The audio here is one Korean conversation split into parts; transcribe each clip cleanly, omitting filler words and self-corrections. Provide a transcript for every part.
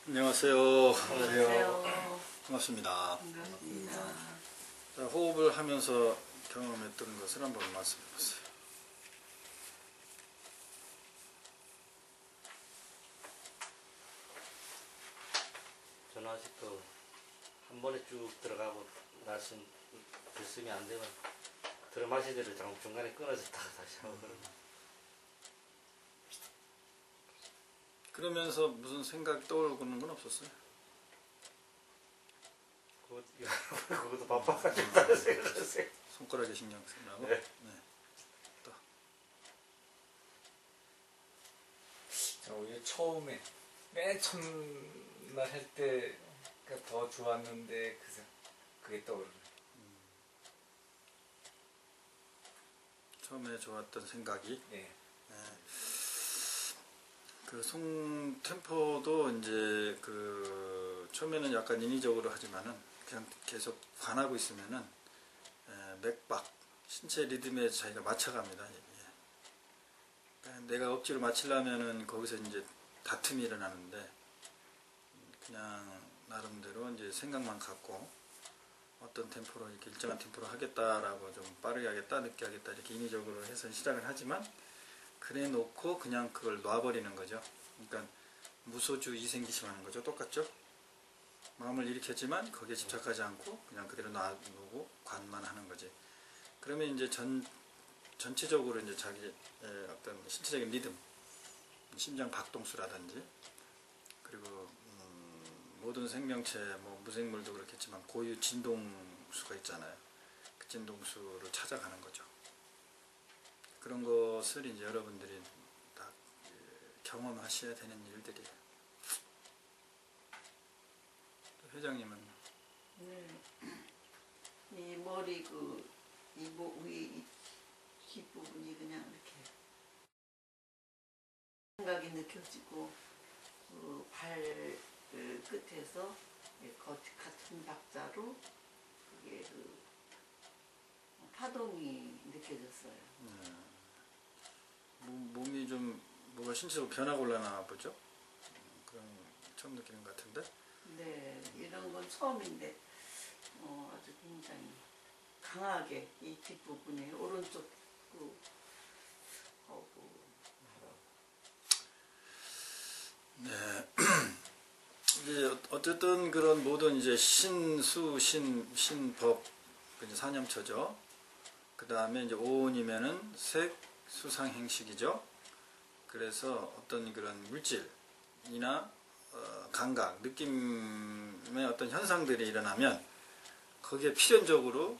안녕하세요. 안녕하세요. 반갑습니다. 반갑습니다. 자, 호흡을 하면서 경험했던 것을 한번 말씀해 보세요. 저는 아직도 한 번에 쭉 들어가고 말씀 들으면 안 되면 들어 마실 때를 중간에 끊어졌다가 다시 하고 그러면 그러면서 무슨 생각이 떠오르는 건 없었어요? 그것도 바빠가지고 다른 생각을 했어요. 손가락에 신경 쓰느라고? 네. 네. 또. 저는 오히려 처음에 맨 첫날 할 때가 더 좋았는데 그게 떠오르네요. 처음에 좋았던 생각이 예. 그 송 템포도 이제 그 처음에는 약간 인위적으로 하지만은 그냥 계속 관하고 있으면은 맥박 신체 리듬에 자기가 맞춰갑니다. 그러니까 내가 억지로 맞추려면은 거기서 이제 다툼이 일어나는데 그냥 나름대로 이제 생각만 갖고 어떤 템포로 이렇게 일정한 템포로 하겠다라고 좀 빠르게 하겠다 늦게 하겠다 이렇게 인위적으로 해서 시작을 하지만 그래 놓고 그냥 그걸 놔버리는 거죠. 그러니까 무소주 이생기심 하는 거죠. 똑같죠? 마음을 일으켰지만 거기에 집착하지 않고 그냥 그대로 놔두고 관만 하는 거지. 그러면 이제 전체적으로 이제 자기의 어떤 신체적인 리듬, 심장 박동수라든지 그리고 모든 생명체, 뭐 무생물도 그렇겠지만 고유 진동수가 있잖아요. 그 진동수를 찾아가는 거죠. 그런 것을 이제 여러분들이 다 경험하셔야 되는 일들이에요. 회장님은? 네. 이 머리 위 뒷부분이 그냥 이렇게 생각이 느껴지고 발 끝에서 같은 박자로 그게 파동이 느껴졌어요. 몸이 좀 뭐가 신체적으로 변화가 올라나 보죠? 그런 처음 느끼는 것 같은데? 네, 이런 건 처음인데 아주 굉장히 강하게 이 뒷부분에 오른쪽 네. 이제 어쨌든 그런 모든 이제 신법, 이제 사념처죠. 그 다음에 이제 오온이면은 색, 수상, 행식이죠. 그래서 어떤 그런 물질이나 감각, 느낌의 어떤 현상들이 일어나면 거기에 필연적으로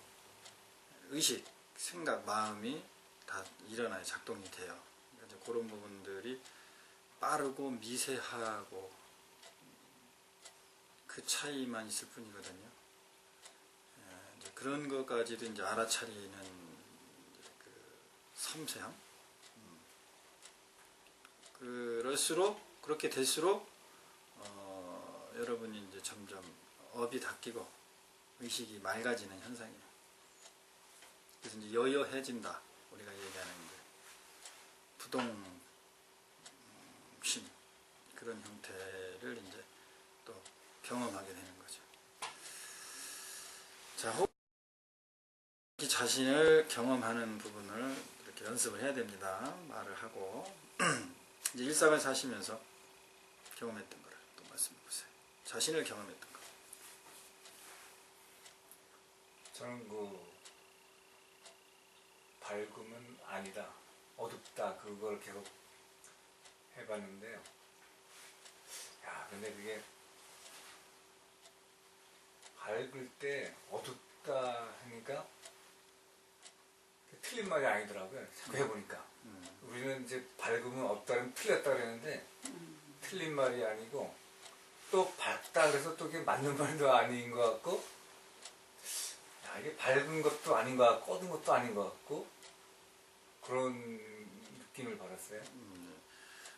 의식, 생각, 마음이 다 일어나요. 작동이 돼요. 그러니까 그런 부분들이 빠르고 미세하고 그 차이만 있을 뿐이거든요. 이제 그런 것까지도 이제 알아차리는 그 섬세함. 그렇게 될수록 여러분이 이제 점점 업이 닦이고 의식이 맑아지는 현상이에요. 그래서 이제 여여해진다. 우리가 얘기하는 이제 부동심 그런 형태를 이제 또 경험하게 되는 거죠. 자, 호흡 자신을 경험하는 부분을 이렇게 연습을 해야 됩니다. 말을 하고 이제 일상을 사시면서 경험했던 거를 또 말씀해 보세요. 자신을 경험했던 거. 저는 밝음은 아니다, 어둡다, 그걸 계속 해봤는데요. 야, 근데 그게 밝을 때 어둡다 하니까 틀린 말이 아니더라고요. 자꾸 해보니까. 우리는 이제 밝으면 없다면 틀렸다 그랬는데 틀린 말이 아니고 또 밝다 그래서 또 그게 맞는 말도 아닌 것 같고, 야, 이게 밝은 것도 아닌 것 같고 어두운 것도 아닌 것 같고 그런 느낌을 받았어요.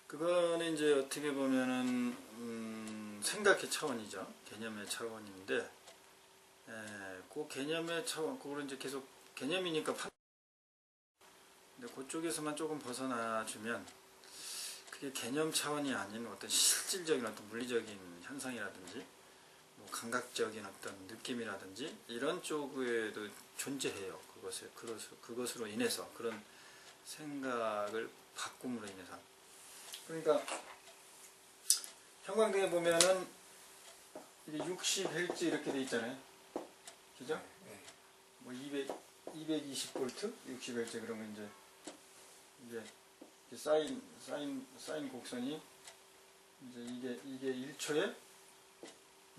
그거는 이제 어떻게 보면은 생각의 차원이죠. 개념의 차원인데, 그 개념의 차원, 그걸 이제 계속 개념이니까 근데 그쪽에서만 조금 벗어나 주면 그게 개념 차원이 아닌 어떤 실질적인 어떤 물리적인 현상이라든지 뭐 감각적인 어떤 느낌이라든지 이런 쪽에도 존재해요. 그것으로 인해서 그런 생각을 바꿈으로 인해서. 그러니까 형광등에 보면은 이게 60Hz 이렇게 돼 있잖아요. 그죠? 네. 뭐 220V, 60Hz 그런 거 이제 사인 곡선이 이제 이게 1초에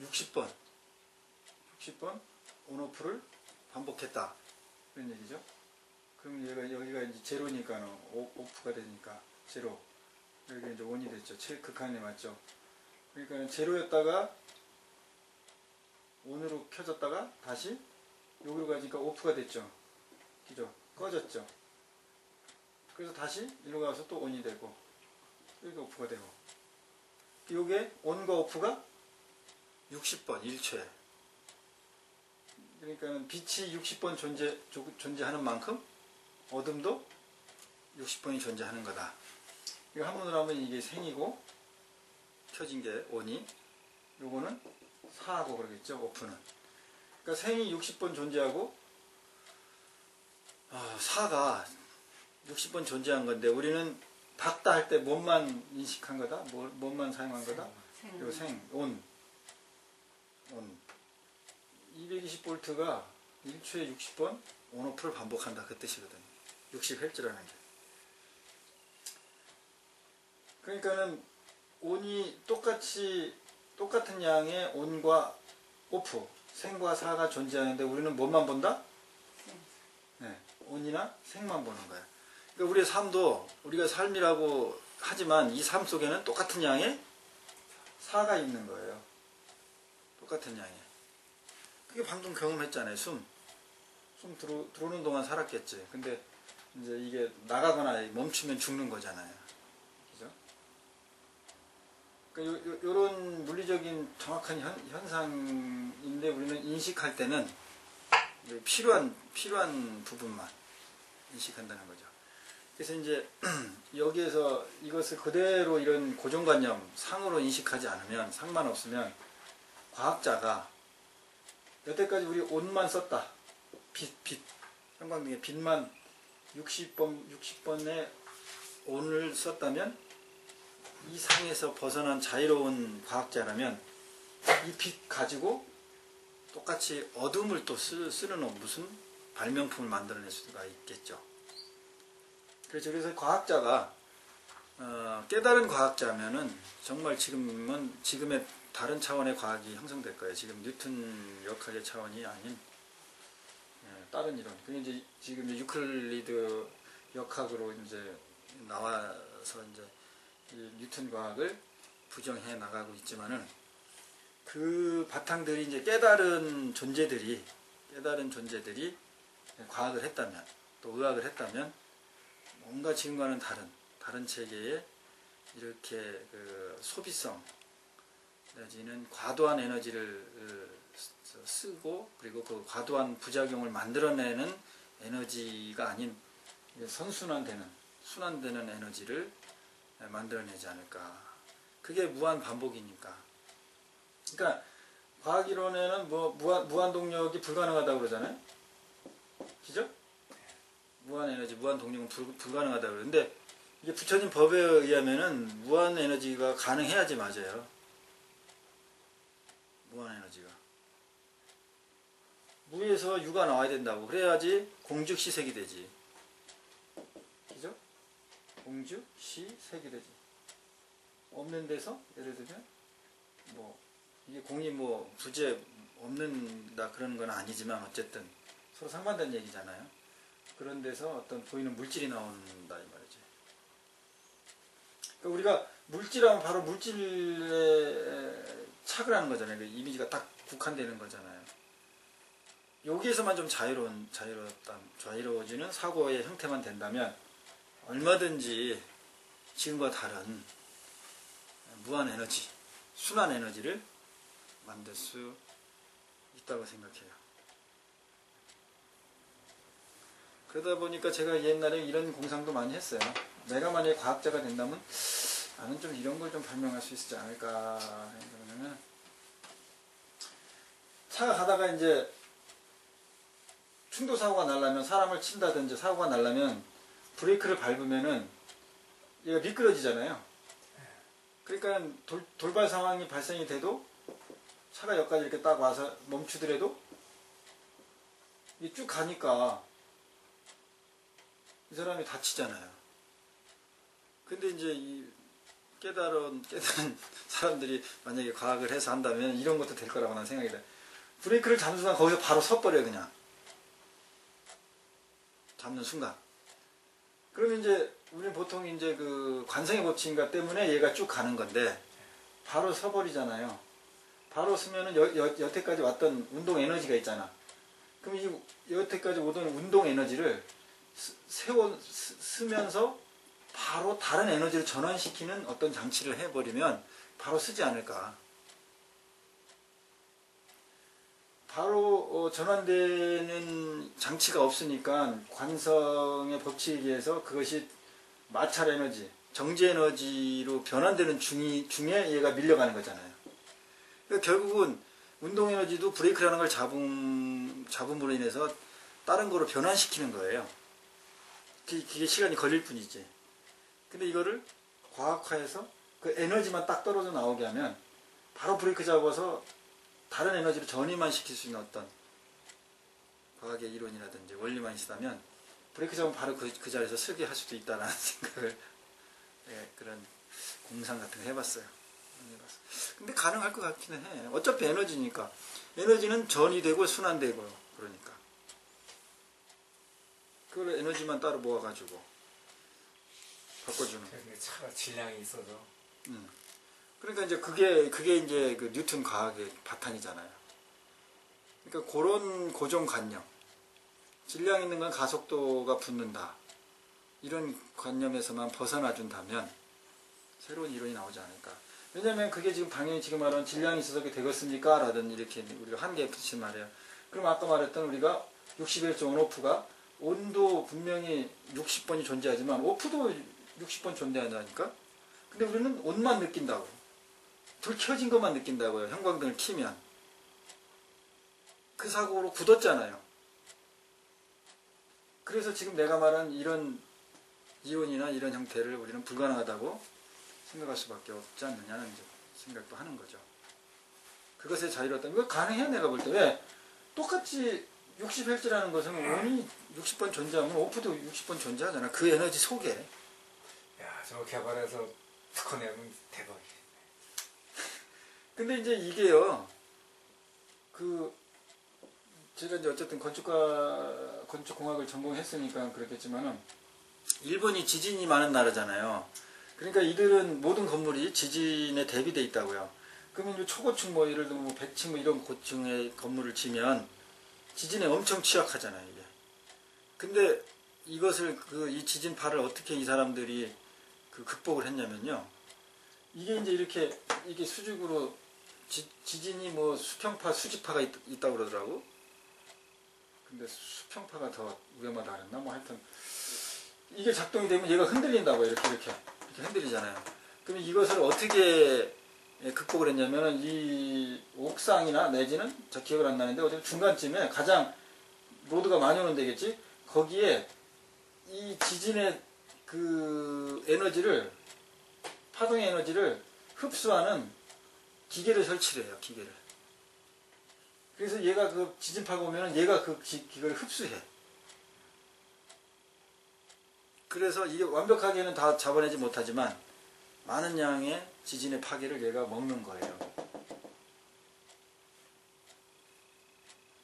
60번 온오프를 반복했다. 그런 얘기죠. 그럼 여기가 이제 제로니까 오프가 되니까 제로. 여기가 이제 원이 됐죠. 극한에 맞죠. 그러니까 제로였다가 온으로 켜졌다가 다시 여기로 가니까 오프가 됐죠. 그죠? 꺼졌죠. 그래서 다시 이리로 가서 또 온이 되고 여기 오프가 되고 요게 온과 오프가 60번 1초에 그러니까 빛이 60번 존재하는 만큼 어둠도 60번이 존재하는 거다. 이거 한문으로 하면 이게 생이고 켜진 게 온이 요거는 사하고 그러겠죠. 오프는. 그러니까 생이 60번 존재하고 사가 60번 존재한 건데 우리는 밝다 할 때 뭔만 인식한 거다? 뭔만 사용한 거다? 요 생, 온. 220V가 1초에 60번 온오프를 반복한다. 그 뜻이거든요. 60Hz라는 게. 그러니까는 온이 똑같은 양의 온과 오프, 생과 사가 존재하는데 우리는 뭔만 본다? 네, 온이나 생만 보는 거야. 그러니까 우리의 삶도 우리가 삶이라고 하지만 이 삶 속에는 똑같은 양의 사가 있는 거예요. 똑같은 양의. 그게 방금 경험했잖아요. 숨 들어오는 동안 살았겠지. 근데 이제 이게 나가거나 멈추면 죽는 거잖아요. 그죠? 그러니까 요런 물리적인 정확한 현상인데 우리는 인식할 때는 필요한 부분만 인식한다는 거죠. 그래서 이제 여기에서 이것을 그대로 이런 고정관념 상으로 인식하지 않으면 상만 없으면 과학자가 여태까지 우리 온만 썼다. 빛 형광등의 빛만 60번의 온을 썼다면 이 상에서 벗어난 자유로운 과학자라면 이 빛 가지고 똑같이 어둠을 또 쓰는 무슨 발명품을 만들어낼 수가 있겠죠. 그래서 과학자가 깨달은 과학자면은 정말 지금의 다른 차원의 과학이 형성될 거예요. 지금 뉴턴 역학의 차원이 아닌 다른 이론. 그게 이제 지금 유클리드 역학으로 이제 나와서 이제 이 뉴턴 과학을 부정해 나가고 있지만은 그 바탕들이 이제 깨달은 존재들이 과학을 했다면 또 의학을 했다면 뭔가 지금과는 다른 체계에 이렇게 그 소비성 내지는 과도한 에너지를 쓰고 그리고 그 과도한 부작용을 만들어내는 에너지가 아닌 순환되는 에너지를 만들어내지 않을까. 그게 무한 반복이니까. 그러니까 과학 이론에는 뭐 무한 동력이 불가능하다고 그러잖아요. 그죠? 무한 에너지, 무한 동력은 불가능하다고 그러는데 이게 부처님 법에 의하면은 무한 에너지가 가능해야지 맞아요. 무한 에너지가. 무에서 유가 나와야 된다고. 그래야지 공즉시색이 되지. 그죠? 공즉시색이 되지. 없는 데서 예를 들면 뭐 이게 공이 뭐 부재 없는다 그런 건 아니지만 어쨌든 서로 상반된 얘기잖아요. 그런 데서 어떤 보이는 물질이 나온다 이 말이지. 그러니까 우리가 물질하면 바로 물질에 착을 하는 거잖아요. 그 이미지가 딱 국한되는 거잖아요. 여기에서만 좀 자유로워지는 사고의 형태만 된다면 얼마든지 지금과 다른 무한 에너지, 순환 에너지를 만들 수 있다고 생각해요. 그러다 보니까 제가 옛날에 이런 공상도 많이 했어요. 내가 만약에 과학자가 된다면 나는 좀 이런 걸 좀 발명할 수 있지 않을까. 그러면은 차가 가다가 이제 충돌 사고가 나려면, 사람을 친다든지 사고가 나려면 브레이크를 밟으면은 얘가 미끄러지잖아요. 그러니까 돌발 상황이 발생이 돼도 차가 여기까지 이렇게 딱 와서 멈추더라도 이게 쭉 가니까 이 사람이 다치잖아요. 근데 이제 이 깨달은 사람들이 만약에 과학을 해서 한다면 이런 것도 될 거라고 난 생각이 돼. 브레이크를 잡는 순간 거기서 바로 서버려요, 그냥. 잡는 순간. 그러면 이제 우리는 보통 이제 그 관성의 법칙인가 때문에 얘가 쭉 가는 건데 바로 서버리잖아요. 바로 쓰면은 여태까지 왔던 운동 에너지가 있잖아. 그럼 이 여태까지 오던 운동 에너지를 쓰면서 바로 다른 에너지를 전환시키는 어떤 장치를 해버리면 바로 쓰지 않을까. 바로 전환되는 장치가 없으니까 관성의 법칙에 의해서 그것이 마찰 에너지, 정지 에너지로 변환되는 중에 얘가 밀려가는 거잖아요. 그러니까 결국은 운동 에너지도 브레이크라는 걸 잡음으로 인해서 다른 거로 변환시키는 거예요. 그게 시간이 걸릴 뿐이지. 근데 이거를 과학화해서 그 에너지만 딱 떨어져 나오게 하면 바로 브레이크 잡아서 다른 에너지로 전이만 시킬 수 있는 어떤 과학의 이론이라든지 원리만 있다면 브레이크 잡으면 바로 그 자리에서 쓰게 할 수도 있다는 생각을, 예, 그런 공상 같은 거 해봤어요. 근데 가능할 것 같기는 해. 어차피 에너지니까. 에너지는 전이 되고 순환되고요. 그러니까 그걸 에너지만 따로 모아가지고 바꿔주는. 근데 차가 질량이 있어서. 그러니까 이제 그게 이제 그 뉴턴 과학의 바탕이잖아요. 그러니까 그런 고정관념, 질량 있는 건 가속도가 붙는다, 이런 관념에서만 벗어나준다면 새로운 이론이 나오지 않을까. 왜냐면 그게 지금 당연히 지금 말하는 질량이 있어서 그게 되겠습니까? 라든 이렇게 우리가 한계에 붙인 말이에요. 그럼 아까 말했던 우리가 61조 온오프가 온도 분명히 60번이 존재하지만 오프도 60번 존재한다니까? 근데 우리는 온만 느낀다고. 불 켜진 것만 느낀다고요. 형광등을 켜면. 그 사고로 굳었잖아요. 그래서 지금 내가 말한 이런 이론이나 이런 형태를 우리는 불가능하다고 생각할 수밖에 없지 않느냐는 이제 생각도 하는 거죠. 그것에 자유롭다. 이거 가능해, 내가 볼 때. 왜? 똑같이 60Hz라는 것은 온이 60번 존재하면 오프도 60번 존재하잖아. 그 에너지 속에. 야, 저거 개발해서 특허내면 대박이네. 근데 이제 이게요, 제가 이제 어쨌든 건축공학을 전공했으니까 그렇겠지만은, 일본이 지진이 많은 나라잖아요. 그러니까 이들은 모든 건물이 지진에 대비돼 있다고요. 그러면 이제 초고층 뭐 예를 들면 100층 뭐 이런 고층의 건물을 지면 지진에 엄청 취약하잖아요, 이게. 근데 이것을 이 지진파를 어떻게 이 사람들이 극복을 했냐면요. 이게 이제 이게 수직으로 지진이 뭐 수평파, 수직파가 있다고 그러더라고. 근데 수평파가 더 위험하다 그랬나? 뭐 하여튼 이게 작동이 되면 얘가 흔들린다고요. 이렇게 흔들리잖아요. 그럼 이것을 어떻게 극복을 했냐면은 이 옥상이나 내지는 저 기억을 안 나는데 어디 중간쯤에 가장 로드가 많이 오는 데겠지? 거기에 이 지진의 그 에너지를, 파동의 에너지를 흡수하는 기계를 설치를 해요. 기계를. 그래서 얘가 그 지진파가 오면은 얘가 그 기계를 흡수해. 그래서 이게 완벽하게는 다 잡아내지 못하지만 많은 양의 지진의 파괴를 얘가 먹는 거예요.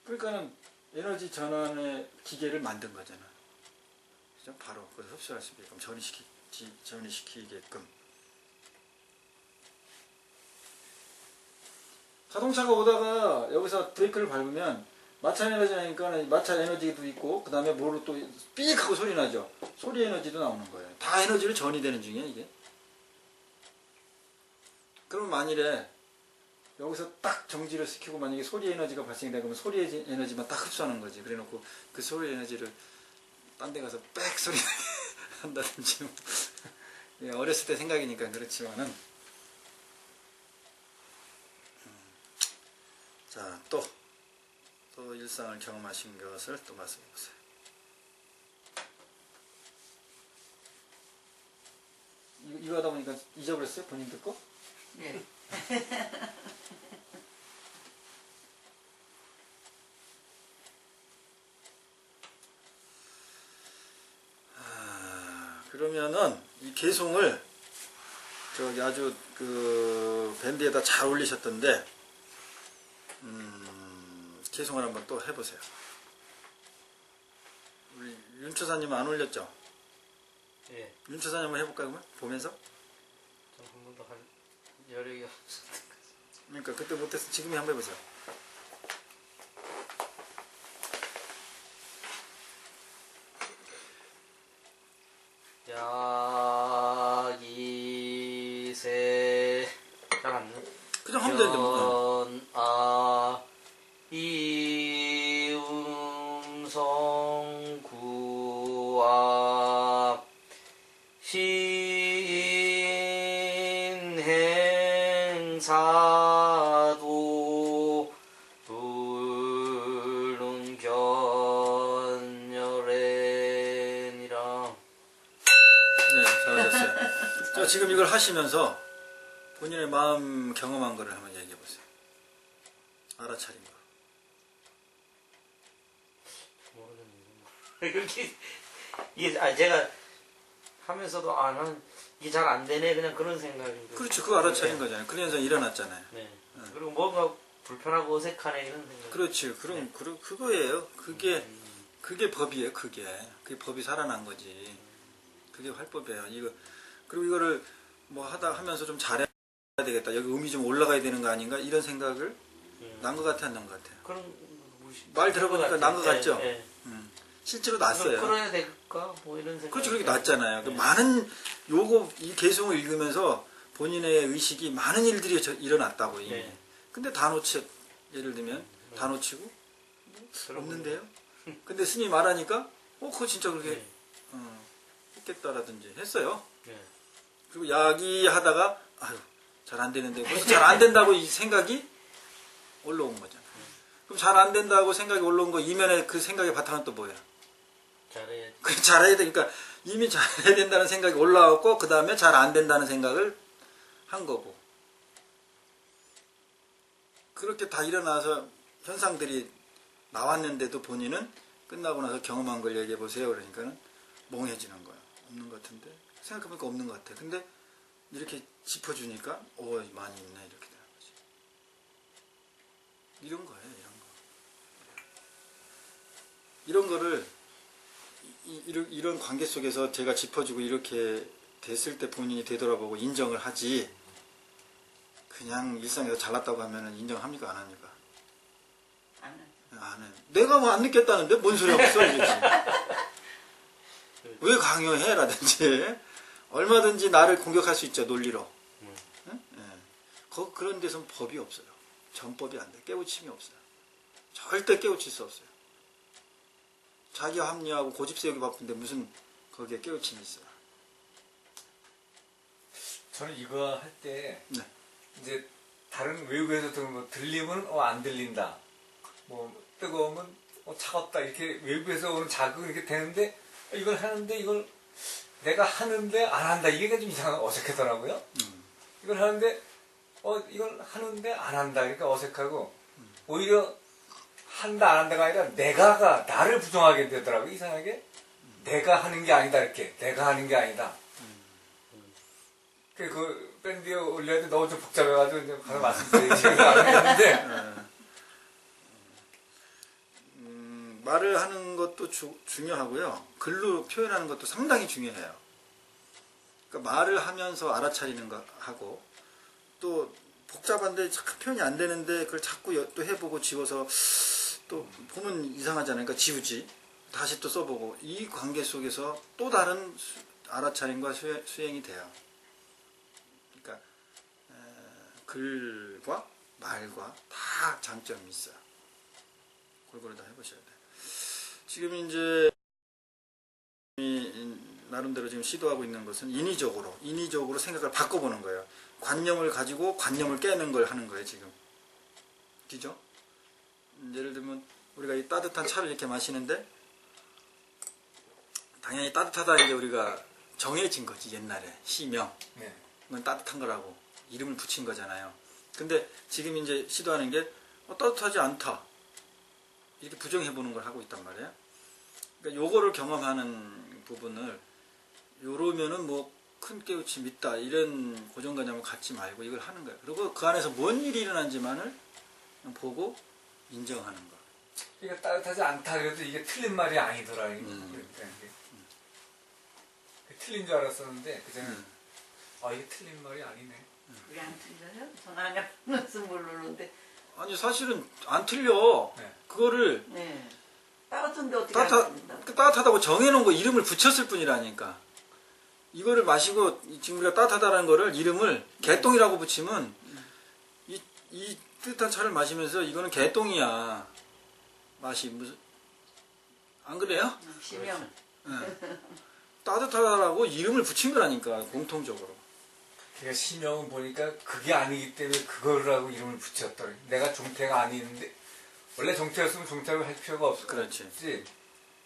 그러니까는 에너지 전환의 기계를 만든 거잖아. 그죠? 바로 그걸 흡수할 수 있게끔 전이시키게끔. 자동차가 오다가 여기서 브레이크를 밟으면 마찰 에너지 나니까 마찰 에너지도 있고 그 다음에 뭐로 또 삐익 하고 소리 나죠. 소리 에너지도 나오는 거예요. 다 에너지를 전이되는 중이에요, 이게. 그럼 만일에 여기서 딱 정지를 시키고 만약에 소리 에너지가 발생되면 소리 에너지만 딱 흡수하는 거지. 그래 놓고 그 소리 에너지를 딴 데 가서 빽 소리 한다든지 예, 어렸을 때 생각이니까 그렇지만은 자, 또 일상을 경험하신 것을 또 말씀해 보세요. 이거 하다 보니까 잊어버렸어요? 본인 듣고? 네. 그러면은 이 개송을 저기 아주 그 밴드에다 잘 올리셨던데 개송을 한번 또 해보세요. 우리 윤초사님 안 올렸죠? 예. 윤초사님 한번 해볼까요? 그러면? 보면서? 좀 한 번도 할 여력이 없었던 것 그러니까 그때 못해서 지금이 한번 해보세요. 야기세 잘안 돼. 그냥 하면 되는데 뭐. 연아 이음성 구아 신행사도 불능견열애니라. 네, 잘하셨어요. 자, 지금 이걸 하시면서 본인의 마음 경험한 거를 한번 얘기해 보세요. 알아차린 거. 모르겠는데. 이게 제가 하면서도 나는 이게 잘 안 되네 그냥 그런 생각이. 그렇죠. 그거 알아차린 거잖아요. 그러면서 일어났잖아요. 네. 그리고 뭔가 불편하고 어색하네 이런 생각. 그렇지. 그럼 그거예요. 그게 법이에요. 그게 법이 살아난 거지. 그게 활법이에요. 그리고 이거를 뭐 하면서 좀 잘해야 되겠다. 여기 음이 좀 올라가야 되는 거 아닌가? 이런 생각을 난 것 같아, 안 난 것 같아요. 그런 말 들어보니까 난 것 같죠? 예. 실제로 났어요. 끌어야 될까? 뭐 이런 생각. 그렇죠. 그렇게 났잖아요. 그 많은 이 개송을 읽으면서 본인의 의식이 많은 일들이 일어났다고 이미. 네. 근데 다 예를 들면 다 놓치고 없는데요. 근데 스님이 말하니까 그거 진짜 그렇게 네. 했겠다라든지 했어요. 네. 그리고 야기하다가 아유 잘 안 되는데 그래서 잘 안 된다고 이 생각이 올라온 거잖아요. 그럼 잘 안 된다고 생각이 올라온 거 이면에 그 생각의 바탕은 또 뭐야? 잘해. 잘해야 되니까 이미 잘해야 된다는 생각이 올라왔고 그 다음에 잘 안 된다는 생각을 한 거고 그렇게 다 일어나서 현상들이 나왔는데도 본인은 끝나고 나서 경험한 걸 얘기해 보세요. 그러니까는 멍해지는 거야. 없는 것 같은데 생각해보니까 없는 것 같아. 근데 이렇게 짚어주니까 많이 있네 이렇게 되는 거지. 이런 거예요. 이런 거를 이런 관계 속에서 제가 짚어주고 이렇게 됐을 때 본인이 되돌아보고 인정을 하지 그냥 일상에서 잘났다고 하면 인정합니까? 안 합니까? 안 해. 내가 뭐 안 느꼈다는데 뭔 소리 없어 이러지. 왜 강요해? 라든지 얼마든지 나를 공격할 수 있죠. 논리로. 응? 네. 그런 데서는 법이 없어요. 전법이 안 돼. 깨우침이 없어요. 절대 깨우칠 수 없어요. 자기가 합리하고 고집 세우기 바쁜데 무슨 거기에 깨우침이 있어요. 저는 이거 할 때 네. 이제 다른 외국에서 들으면 뭐 들리면 안 들린다. 뭐 뜨거우면 차갑다. 이렇게 외국에서 오는 자극이 이렇게 되는데 이걸 하는데 이걸 내가 하는데 안 한다. 이게 좀 어색하더라고요. 이걸 하는데 이걸 하는데 안 한다. 그러니까 어색하고 오히려 한다 안 한다가 아니라 내가가 나를 부정하게 되더라고요. 이상하게 내가 하는 게 아니다. 이렇게 내가 하는 게 아니다. 그 밴드에 올려야 돼. 너무 좀 복잡해가지고 이제 가서 말씀드리지 않았는데 말을 하는 것도 중요하고요. 글로 표현하는 것도 상당히 중요해요. 그러니까 말을 하면서 알아차리는 거 하고 또 복잡한데 표현이 안 되는데 그걸 자꾸 또 해보고 지워서 또 보면 이상하잖아요. 그러니까 지우지. 다시 또 써보고 이 관계 속에서 또 다른 알아차림과 수행이 돼요. 그러니까 글과 말과 다 장점이 있어요. 골고루 다 해보셔야 돼요. 지금 이제 나름대로 지금 시도하고 있는 것은 인위적으로 생각을 바꿔보는 거예요. 관념을 가지고 관념을 깨는 걸 하는 거예요, 지금. 그죠? 예를 들면 우리가 이 따뜻한 차를 이렇게 마시는데 당연히 따뜻하다 이제 우리가 정해진 거지, 옛날에 시명. 네. 이건 따뜻한 거라고 이름을 붙인 거잖아요. 근데 지금 이제 시도하는 게 따뜻하지 않다 이렇게 부정해 보는 걸 하고 있단 말이에요. 그러니까 요거를 경험하는 부분을 요러면은 뭐 큰 깨우침이 있다 이런 고정관념을 갖지 말고 이걸 하는 거예요. 그리고 그 안에서 뭔 일이 일어난지만을 보고 인정하는 거. 이게 따뜻하지 않다 그래도 이게 틀린 말이 아니더라. 이게. 틀린 줄 알았었는데 그전에 이게 틀린 말이 아니네. 그게 안 틀려요? 전 안 해보면서 모르는데. 아니 사실은 안 틀려. 네. 그거를 네. 따뜻한데 어떻게 안 틀린다고? 따뜻하다고 정해놓은 거 이름을 붙였을 뿐이라니까. 이거를 마시고 지금 우리가 따뜻하다는 거를 이름을 개똥이라고 붙이면 이 뜨뜻한 차를 마시면서 이거는 개똥이야. 맛이 무슨 안 그래요? 시명. 네. 따뜻하다라고 이름을 붙인 거라니까 공통적으로. 그러니까 시명은 보니까 그게 아니기 때문에 그거라고 이름을 붙였더래. 내가 종태가 아닌데 원래 종태였으면 종태라고 할 필요가 없어. 그렇지.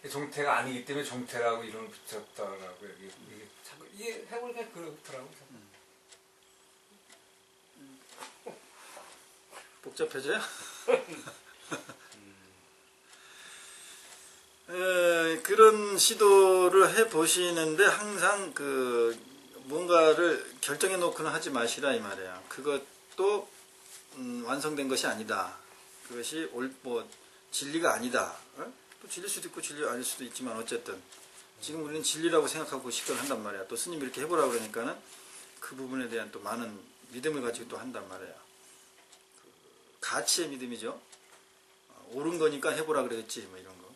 종태가 아니기 때문에 종태라고 이름을 붙였다라고 이게 자꾸 이게 해보니까 그렇더라고. 복잡해져요? 그런 시도를 해 보시는데 항상 뭔가를 결정해 놓고는 하지 마시라 이 말이에요. 그것도 완성된 것이 아니다. 그것이 진리가 아니다. 또 진리일 수도 있고 진리 아닐 수도 있지만 어쨌든 지금 우리는 진리라고 생각하고 식견을 한단 말이야. 또 스님이 이렇게 해보라 그러니까는 그 부분에 대한 또 많은 믿음을 가지고 또 한단 말이야. 가치의 믿음이죠. 옳은 거니까 해보라 그러겠지 뭐 이런 거.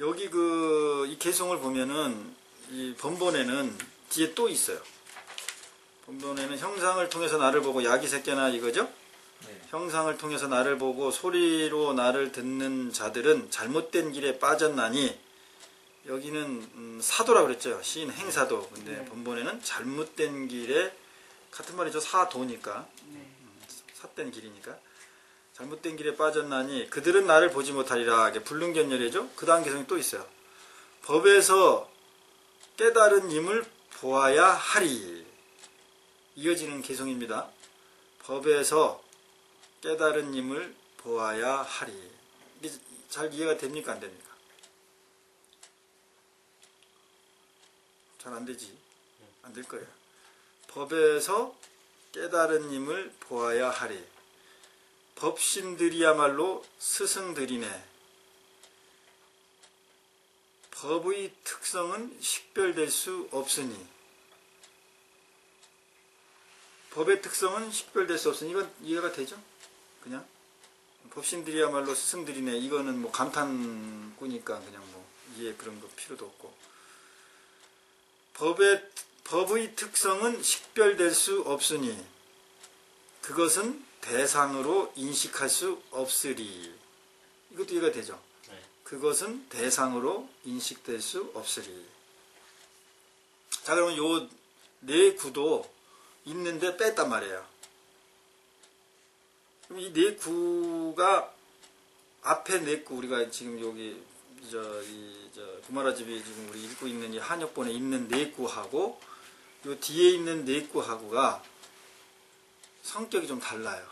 여기 이 개송을 보면은 이 번번에는 뒤에 또 있어요. 번번에는 형상을 통해서 나를 보고 약이 새끼나 이거죠? 네. 형상을 통해서 나를 보고 소리로 나를 듣는 자들은 잘못된 길에 빠졌나니 여기는 사도라고 그랬죠. 시인 행사도. 근데 번번에는 잘못된 길에 같은 말이죠. 사도니까. 삿된 길이니까. 잘못된 길에 빠졌나니 그들은 나를 보지 못하리라. 이게 불능견열이죠. 그 다음 개성이 또 있어요. 법에서 깨달은 임을 보아야 하리. 이어지는 개성입니다. 법에서 깨달은 임을 보아야 하리. 이게 잘 이해가 됩니까? 안 됩니까? 잘 안 되지. 안 될 거예요. 법에서 깨달은 임을 보아야 하리. 법신들이야말로 스승들이네. 법의 특성은 식별될 수 없으니. 법의 특성은 식별될 수 없으니 이건 이해가 되죠? 그냥 법신들이야말로 스승들이네. 이거는 뭐 감탄구니까 그냥 뭐 이해 그런 거 필요도 없고. 법의 특성은 식별될 수 없으니 그것은 대상으로 인식할 수 없으리. 이것도 이해가 되죠? 네. 그것은 대상으로 인식될 수 없으리. 자, 그러면 요 네 구도 있는데 뺐단 말이에요. 그럼 이 네 구가 앞에 네 구, 우리가 지금 여기 구마라집이 지금 우리 읽고 있는 이 한역본에 있는 네 구하고 요 뒤에 있는 네 구하고가 성격이 좀 달라요.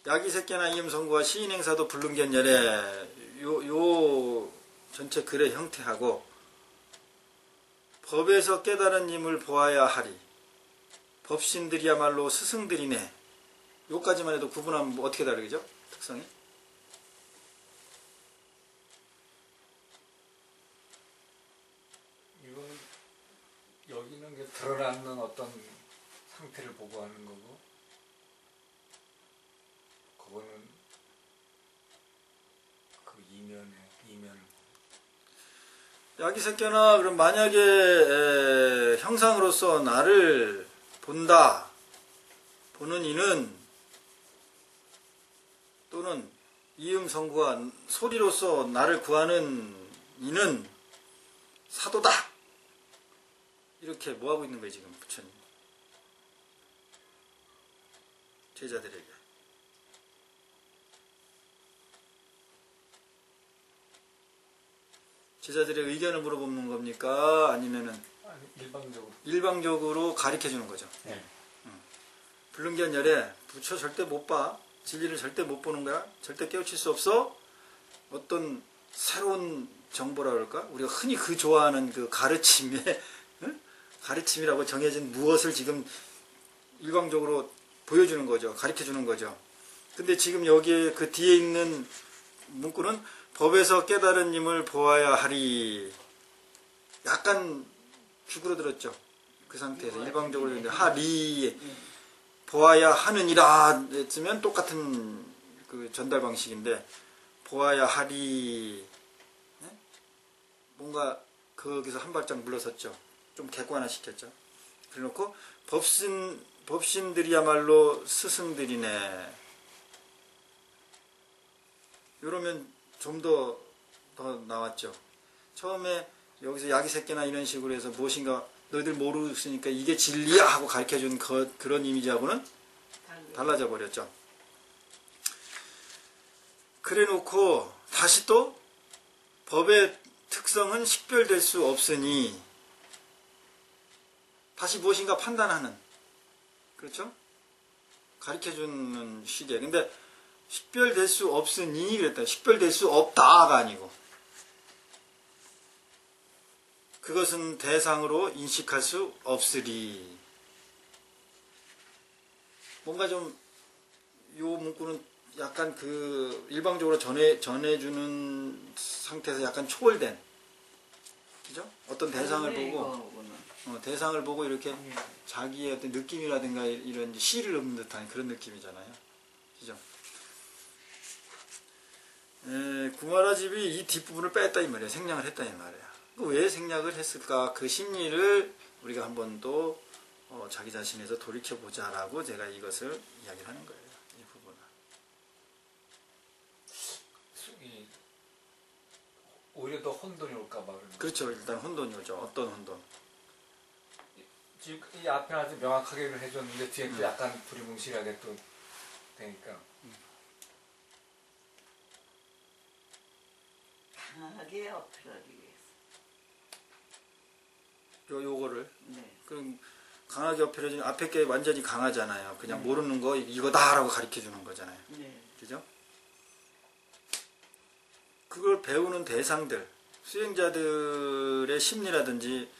야기새끼나 이음성구와 시인행사도 불능견열에 요 전체 글의 형태하고 법에서 깨달은 임을 보아야 하리. 법신들이야말로 스승들이네. 요까지만 해도 구분하면 뭐 어떻게 다르겠죠? 특성이? 이거는 여기는 이제 드러나는 어떤 상태를 보고 하는 거고, 그거는 그 이면. 야기새끼나 그럼 만약에 형상으로서 나를 본다. 보는 이는 또는 이음성구가 소리로서 나를 구하는 이는 사도다. 이렇게 뭐하고 있는 거예요 지금 부처님. 제자들에게. 제자들의 의견을 물어보는 겁니까? 아니면은 아니, 일방적으로. 일방적으로 가르쳐 주는 거죠. 네. 불능견열에 부처 절대 못 봐. 진리를 절대 못 보는 거야. 절대 깨우칠 수 없어. 어떤 새로운 정보라 그럴까? 우리가 흔히 그 좋아하는 그 가르침에 응? 가르침이라고 정해진 무엇을 지금 일방적으로 보여주는 거죠. 가르쳐 주는 거죠. 근데 지금 여기에 그 뒤에 있는 문구는 법에서 깨달은 님을 보아야 하리. 약간 죽으러들었죠. 그 상태에서 일방적으로 했는데 하리 보아야 하느니라 했으면 똑같은 그 전달 방식인데 보아야 하리. 네? 뭔가 거기서 한 발짝 물러섰죠. 좀 객관화시켰죠. 그래놓고 법신들이야말로 스승들이네. 이러면 좀 더 나왔죠. 처음에 여기서 야기 새끼나 이런 식으로 해서 무엇인가 너희들 모르으니까 이게 진리야 하고 가르쳐준 그런 이미지하고는 달라져 버렸죠. 그래 놓고 다시 또 법의 특성은 식별될 수 없으니 다시 무엇인가 판단하는, 그렇죠? 가르쳐주는 시기에. 근데 식별될 수 없으니 그랬다. 식별될 수 없다가 아니고 그것은 대상으로 인식할 수 없으리. 뭔가 좀 요 문구는 약간 그 일방적으로 전해주는 상태에서 약간 초월된, 그죠? 어떤 대상을 보고 대상을 보고 이렇게 자기의 어떤 느낌이라든가 이런 시를 읊는 듯한 그런 느낌이잖아요. 그죠? 구마라집이 이 뒷부분을 뺐다 이 말이에요. 생략을 했다 이 말이에요. 왜 생략을 했을까? 그 심리를 우리가 한 번 더 자기 자신에서 돌이켜보자라고 제가 이것을 이야기를 하는 거예요. 이 부분은. 오히려 더 혼돈이 올까봐 그런 그렇죠. 일단 혼돈이 오죠. 어떤 혼돈? 지금 이 앞에 아주 명확하게 해줬는데 뒤에 또 약간 두리뭉실하게 또 되니까 강하게 어필하기 위해서. 요거를 네. 그럼 강하게 어필해주는 앞에 게 완전히 강하잖아요. 그냥 모르는 거 이거다라고 가르쳐주는 거잖아요. 네. 그죠? 그걸 배우는 대상들, 수행자들의 심리라든지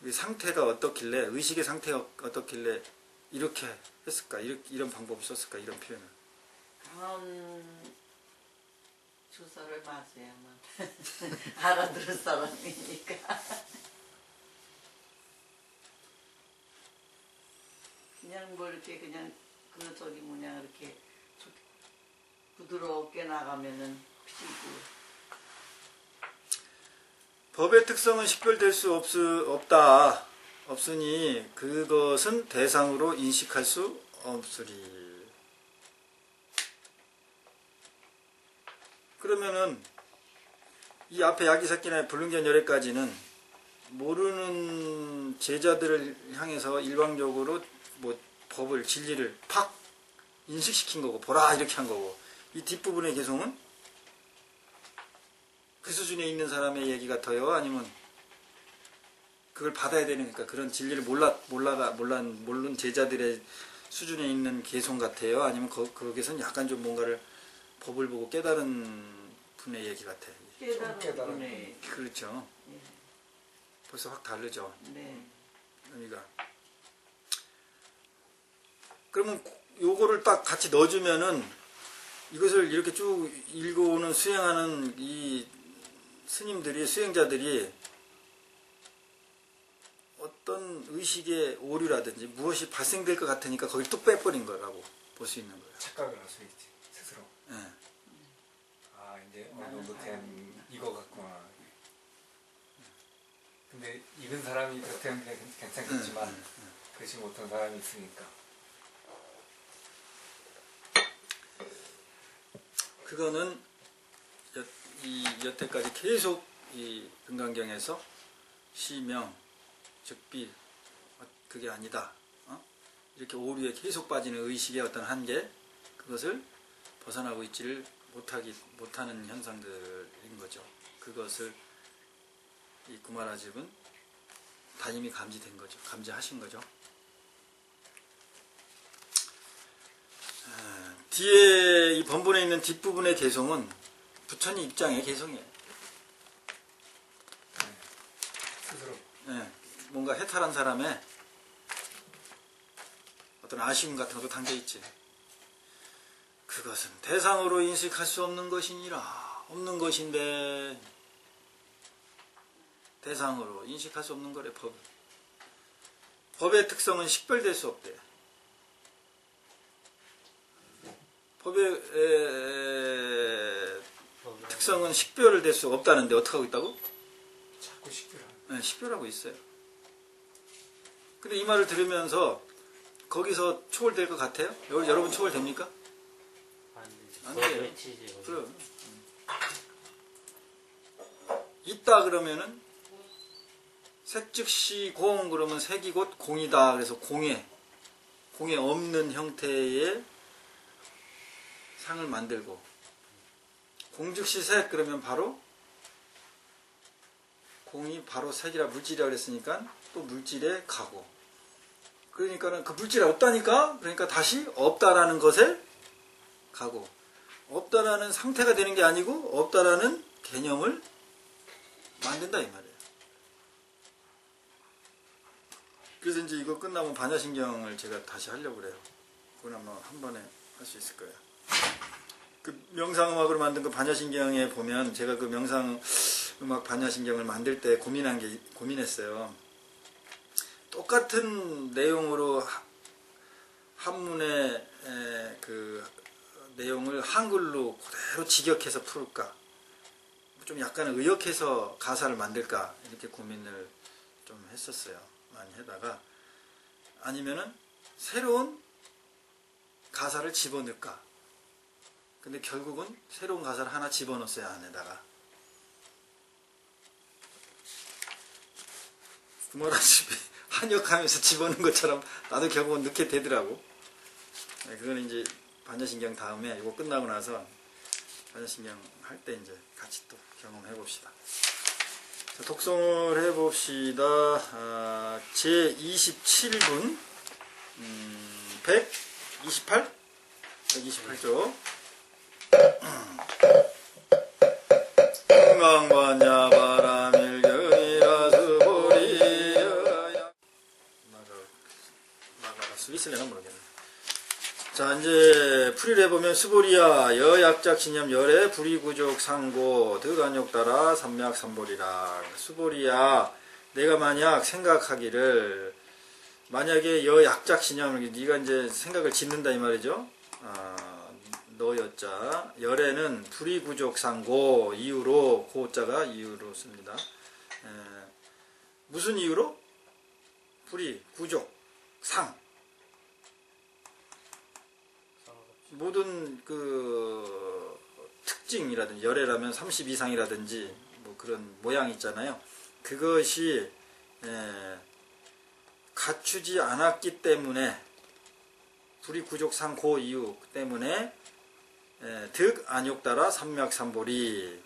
상태가 어떻길래, 의식의 상태가 어떻길래 이렇게 했을까? 이런 방법을 썼을까? 이런 표현을. 강한 주사를 맞아야만 알아들을 사람이니까. 그냥 뭐 이렇게 그냥 그 저기 뭐냐 이렇게 부드럽게 나가면은 피고. 법의 특성은 식별될 수 없다. 없으니 그것은 대상으로 인식할 수 없으리. 그러면은 이 앞에 야기사키나 불능견 열애까지는 모르는 제자들을 향해서 일방적으로 뭐 법을 진리를 팍 인식시킨 거고 보라 이렇게 한 거고, 이 뒷부분의 개성은 그 수준에 있는 사람의 얘기 같아요? 아니면 그걸 받아야 되니까 그런 진리를 모르는 제자들의 수준에 있는 개성 같아요? 아니면 거기서는 약간 좀 뭔가를 법을 보고 깨달은 분의 얘기 같아요? 깨달은 분의. 그렇죠. 예. 벌써 확 다르죠. 네. 의미가. 그러면 요거를 딱 같이 넣어주면은 이것을 이렇게 쭉 읽어오는 수행하는 이 스님들이, 수행자들이 어떤 의식의 오류라든지 무엇이 발생될 것 같으니까 거기를 뚝 빼버린 거라고 볼 수 있는 거예요. 착각을 할 수 있지 스스로. 예. 아 이제 어느 정도 된 이거 같구나. 근데 읽은 사람이 그렇다면 괜찮겠지만 그렇지 못한 사람이 있으니까. 그거는 여태까지 계속 이 금강경에서 시명, 즉비 그게 아니다. 이렇게 오류에 계속 빠지는 의식의 어떤 한계, 그것을 벗어나고 있지를 못하는 현상들인 거죠. 그것을 이 구마라집은 다 이미 감지된 거죠. 감지하신 거죠. 뒤에 이 번본에 있는 뒷부분의 개성은 부처님 입장의 개성이에요. 스스로. 네, 뭔가 해탈한 사람의 어떤 아쉬움 같은 것도 담겨있지. 그것은 대상으로 인식할 수 없는 것이니라. 없는 것인데 대상으로 인식할 수 없는 거래. 법의 특성은 식별될 수 없대. 법의 특성은 식별을 될 수 없다는데 어떻게 하고 있다고? 자꾸 식별하는. 네, 식별하고 있어요. 근데 이 말을 들으면서 거기서 초월될 것 같아요? 여러분 초월됩니까? 안 돼요. 외치지. 그럼. 있다 그러면은 색즉시 공 그러면 색이 곧 공이다. 그래서 공에 없는 형태의 상을 만들고, 공즉시 색 그러면 바로 공이 바로 색이라 물질이라 그랬으니까 또 물질에 가고, 그러니까는 그 물질이 없다니까, 그러니까 다시 없다라는 것에 가고, 없다라는 상태가 되는 게 아니고 없다라는 개념을 만든다 이 말이에요. 그래서 이제 이거 끝나면 반야신경을 제가 다시 하려고 그래요. 그건 아마 한 번에 할 수 있을 거예요. 그 명상음악으로 만든 그 반야신경에 보면 제가 그 명상음악 반야신경을 만들 때 고민했어요. 똑같은 내용으로 한문의 그 내용을 한글로 그대로 직역해서 풀까, 좀 약간 의역해서 가사를 만들까, 이렇게 고민을 좀 했었어요. 많이 하다가, 아니면은 새로운 가사를 집어넣을까. 근데 결국은 새로운 가사를 하나 집어넣었어요, 안에다가. 구마라집이 한역하면서 집어넣은 것처럼 나도 결국은 넣게 되더라고. 그거는 이제 반야신경 다음에 이거 끝나고 나서 반야신경 할 때 이제 같이 또 경험해 봅시다. 독송을 해 봅시다. 제 27분 128쪽. 금강반야 바람일견이라 수보리여. 마가가 스위스래나 모르겠네. 자, 이제 풀이를 해보면 수보리야 여약작 신념 열애 불이구족 상고 득안욕 따라 삼맥삼보리라. 수보리야, 내가 만약 생각하기를, 만약에 여약작 신념을 네가 이제 생각을 짓는다 이 말이죠. 너여자 열애는 불이구족 상고, 이유로, 고자가 이유로 씁니다. 무슨 이유로? 불이, 구족, 상, 모든 그 특징이라든지, 열애라면 30 이상이라든지 뭐 그런 모양 있잖아요. 그것이 갖추지 않았기 때문에, 불이구족상 고 이유 때문에 득 안욕 따라 삼맥삼보리.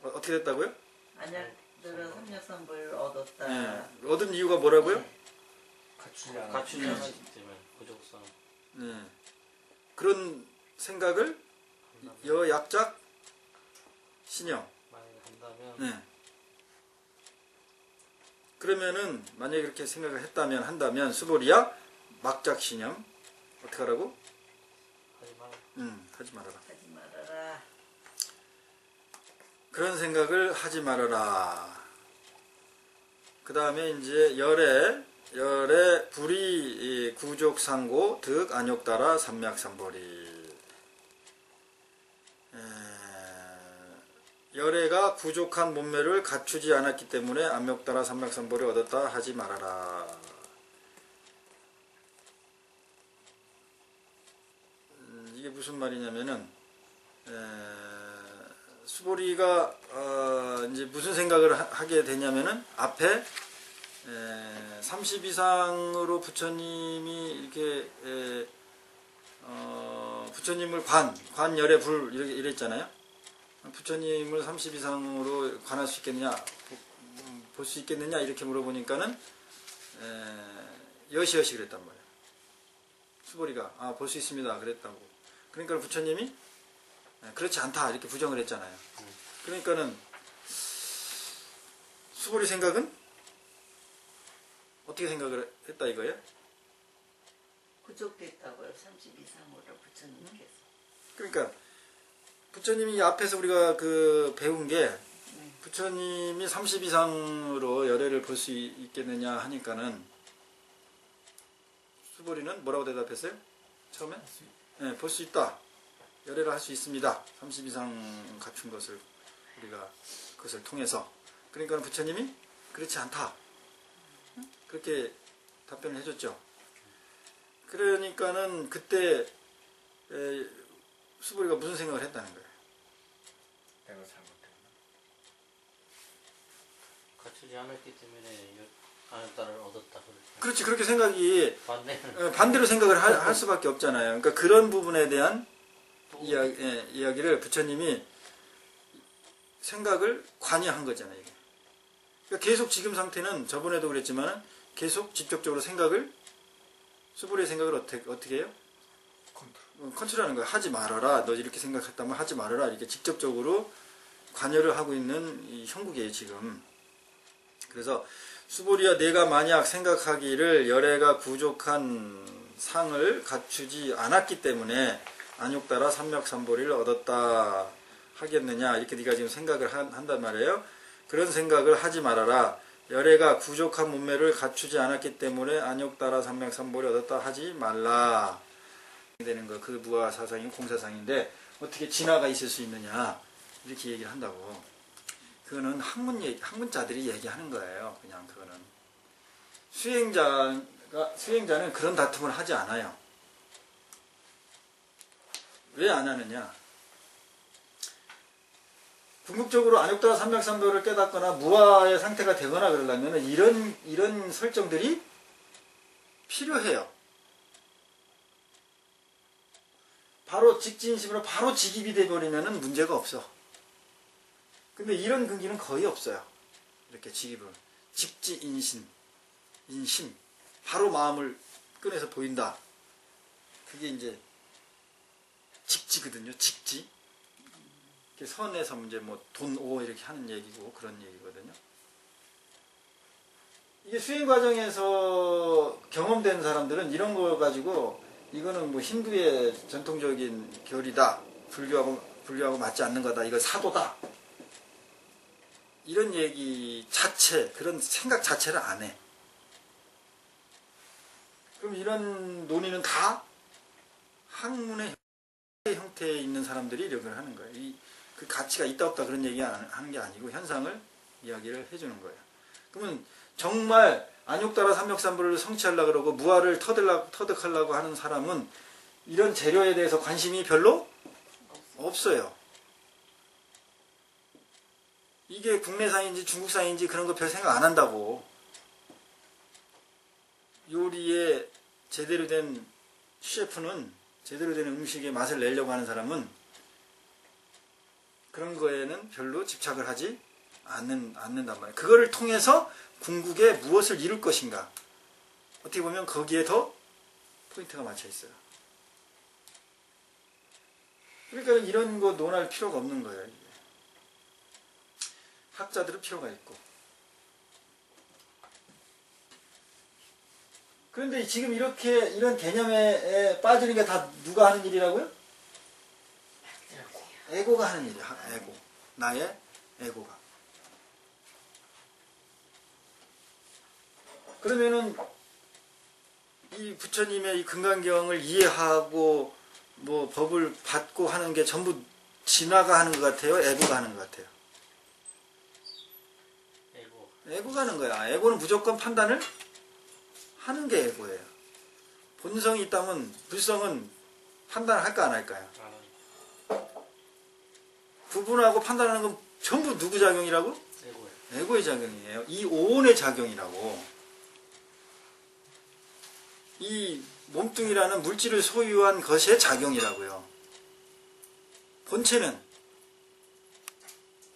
어떻게 됐다고요? 안약들은 삼력삼보리를 얻었다. 얻은 이유가 뭐라고요? 갖추지 않아. 갖추지 않았기 때문에 부족성. 그런 생각을 여약작 신형. 만약에 한다면 그러면은 만약에 그렇게 생각을 한다면 수보리야 막작 신형 어떻게 하라고? 하지 마라. 하지 말아라. 하지 말아라. 그런 생각을 하지 말아라. 그 다음에 이제 열애 불이 구족 상고 득 안욕 따라 삼맥삼보리. 열애가 부족한 몸매를 갖추지 않았기 때문에 안욕 따라 삼맥삼보리 얻었다 하지 말아라. 이게 무슨 말이냐면은 수보리가 이제 무슨 생각을 하게 되냐면은 앞에 30 이상으로 부처님이 이렇게 부처님을 관열의 불 이랬잖아요. 부처님을 30 이상으로 관할 수 있겠느냐, 볼 수 있겠느냐 이렇게 물어보니까는 여시여시 그랬단 말이에요. 수보리가 볼 수 있습니다 그랬다고. 그러니까 부처님이 그렇지 않다 이렇게 부정을 했잖아요. 그러니까는 수보리 생각은 어떻게 생각을 했다 이거예요? 부족됐다고요. 30 이상으로 부처님께서. 그러니까 부처님이 앞에서 우리가 배운 게 부처님이 30 이상으로 열애를 볼 수 있겠느냐 하니까는 수보리는 뭐라고 대답했어요? 처음에? 네, 볼 수 있다. 열애를 할 수 있습니다. 30 이상 갖춘 것을 우리가 그것을 통해서. 그러니까 부처님이 그렇지 않다. 그렇게 답변을 해줬죠. 그러니까는 그때 수보리가 무슨 생각을 했다는 거예요? 내가 잘못했나? 갖추지 않았기 때문에 아내딸을 얻었다. 그렇지, 그렇게 생각이 반대는 반대로 생각을 할 수밖에 없잖아요. 그러니까 그런 부분에 대한 이야기를 부처님이 생각을 관여한 거잖아요. 이게. 그러니까 계속 지금 상태는 저번에도 그랬지만 계속 직접적으로 생각을 수보리의 생각을 어떻게 해요? 컨트롤하는 거예요. 하지 말아라. 너 이렇게 생각했다면 하지 말아라. 이렇게 직접적으로 관여를 하고 있는 이 형국이에요 지금. 그래서 수보리야 내가 만약 생각하기를 열애가 부족한 상을 갖추지 않았기 때문에 안욕따라 삼맥삼보리를 얻었다 하겠느냐 이렇게 네가 지금 생각을 한단 말이에요. 그런 생각을 하지 말아라. 열애가 부족한 몸매를 갖추지 않았기 때문에 안욕따라 삼맥삼보리 얻었다 하지 말라. 되는 거, 그 무아 사상이 공사상인데 어떻게 진화가 있을 수 있느냐 이렇게 얘기를 한다고. 그거는 학문자들이 얘기하는 거예요. 그냥 그거는 수행자는 그런 다툼을 하지 않아요. 왜 안 하느냐? 궁극적으로 안욕따라 삼맥삼보를 깨닫거나 무아의 상태가 되거나 그러려면 이런 설정들이 필요해요. 바로 직지인심으로 바로 직입이 돼버리면 문제가 없어. 근데 이런 근기는 거의 없어요. 이렇게 직입을. 직지인심. 바로 마음을 꺼내서 보인다. 그게 이제 직지거든요. 직지. 선에서 문제 돈오 이렇게 하는 얘기고 그런 얘기거든요. 이게 수행 과정에서 경험된 사람들은 이런 거 가지고 이거는 힌두의 전통적인 결이다. 불교하고 맞지 않는 거다. 이거 사도다. 이런 얘기 자체, 그런 생각 자체를 안 해. 그럼 이런 논의는 다 학문의 형태에 있는 사람들이 이런 걸 하는 거예요. 그 가치가 있다 없다 그런 얘기 하는 게 아니고 현상을 이야기를 해주는 거예요. 그러면 정말 안욕따라 삼맥삼보를 성취하려고 그러고 무아를 터득하려고 하는 사람은 이런 재료에 대해서 관심이 별로 없어요. 이게 국내상인지 중국상인지 그런 거 별 생각 안 한다고. 요리에 제대로 된 셰프는 제대로 된 음식의 맛을 내려고 하는 사람은 그런 거에는 별로 집착을 하지 않는단 말이에요. 그거를 통해서 궁극에 무엇을 이룰 것인가. 어떻게 보면 거기에 더 포인트가 맞춰 있어요. 그러니까 이런 거 논할 필요가 없는 거예요. 이게. 학자들은 필요가 있고. 그런데 지금 이런 개념에 빠지는 게 다 누가 하는 일이라고요? 에고가 하는 일이야. 에고. 나의 에고가. 그러면은 이 부처님의 이 금강경을 이해하고 법을 받고 하는 게 전부 진화가 하는 것 같아요? 에고가 하는 것 같아요? 에고가 하는 거야. 에고는 무조건 판단을 하는 게 에고예요. 본성이 있다면 불성은 판단을 할까 안 할까요? 구분하고 판단하는 건 전부 누구 작용이라고? 에고요. 에고의 작용이에요. 이 오온의 작용이라고. 이 몸뚱이라는 물질을 소유한 것의 작용이라고요. 본체는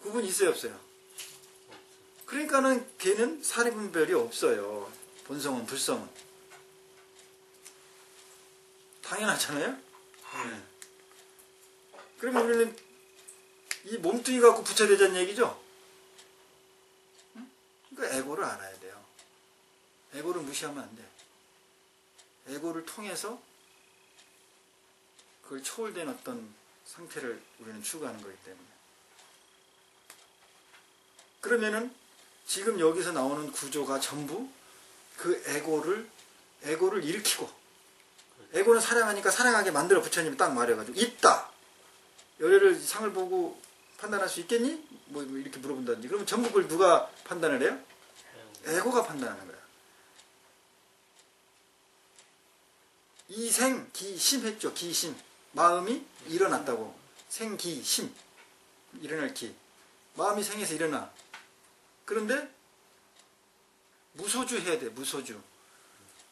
구분이 있어요, 없어요? 그러니까는 걔는 사리분별이 없어요. 본성은 불성은. 당연하잖아요? 네. 그러면 우리는 이 몸뚱이 갖고 부처되자는 얘기죠? 그러니까 에고를 알아야 돼요. 에고를 무시하면 안 돼. 에고를 통해서 그걸 초월된 어떤 상태를 우리는 추구하는 거기 때문에. 그러면은 지금 여기서 나오는 구조가 전부 그 에고를 일으키고, 에고는 사랑하니까 사랑하게 만들어 부처님이 딱 말해가지고 있다. 열애를 상을 보고 판단할 수 있겠니? 뭐 이렇게 물어본다든지. 그러면 전부 그걸 누가 판단을 해요? 에고가 판단하는 거야. 이생 기심 했죠. 기심. 마음이 일어났다고. 생기심. 일어날 기. 마음이 생에서 일어나. 그런데 무소주 해야 돼. 무소주.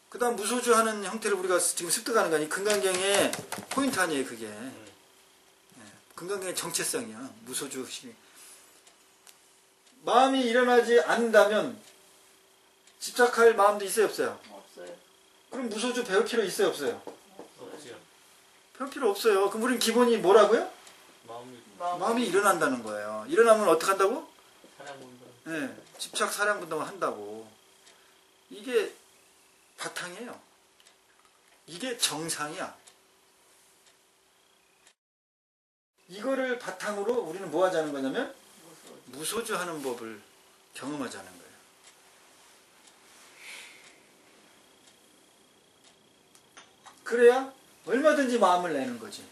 그 다음 무소주 하는 형태를 우리가 지금 습득하는 거 아니. 금강경의 포인트 아니에요. 그게. 금강경의 정체성이야. 무소주. 마음이 일어나지 않는다면 집착할 마음도 있어요, 없어요? 없어요. 그럼 무소주 배울 필요 있어요, 없어요? 없지요. 배울 필요 없어요. 그럼 우린 기본이 뭐라고요? 마음이 마음이 일어난다는 거예요. 일어나면 어떻게 한다고? 사랑분다. 네, 집착 사랑 분동을 한다고. 이게 바탕이에요. 이게 정상이야. 이거를 바탕으로 우리는 뭐 하자는 거냐면 무소주 하는 법을 경험하자는 거예요. 그래야 얼마든지 마음을 내는 거지.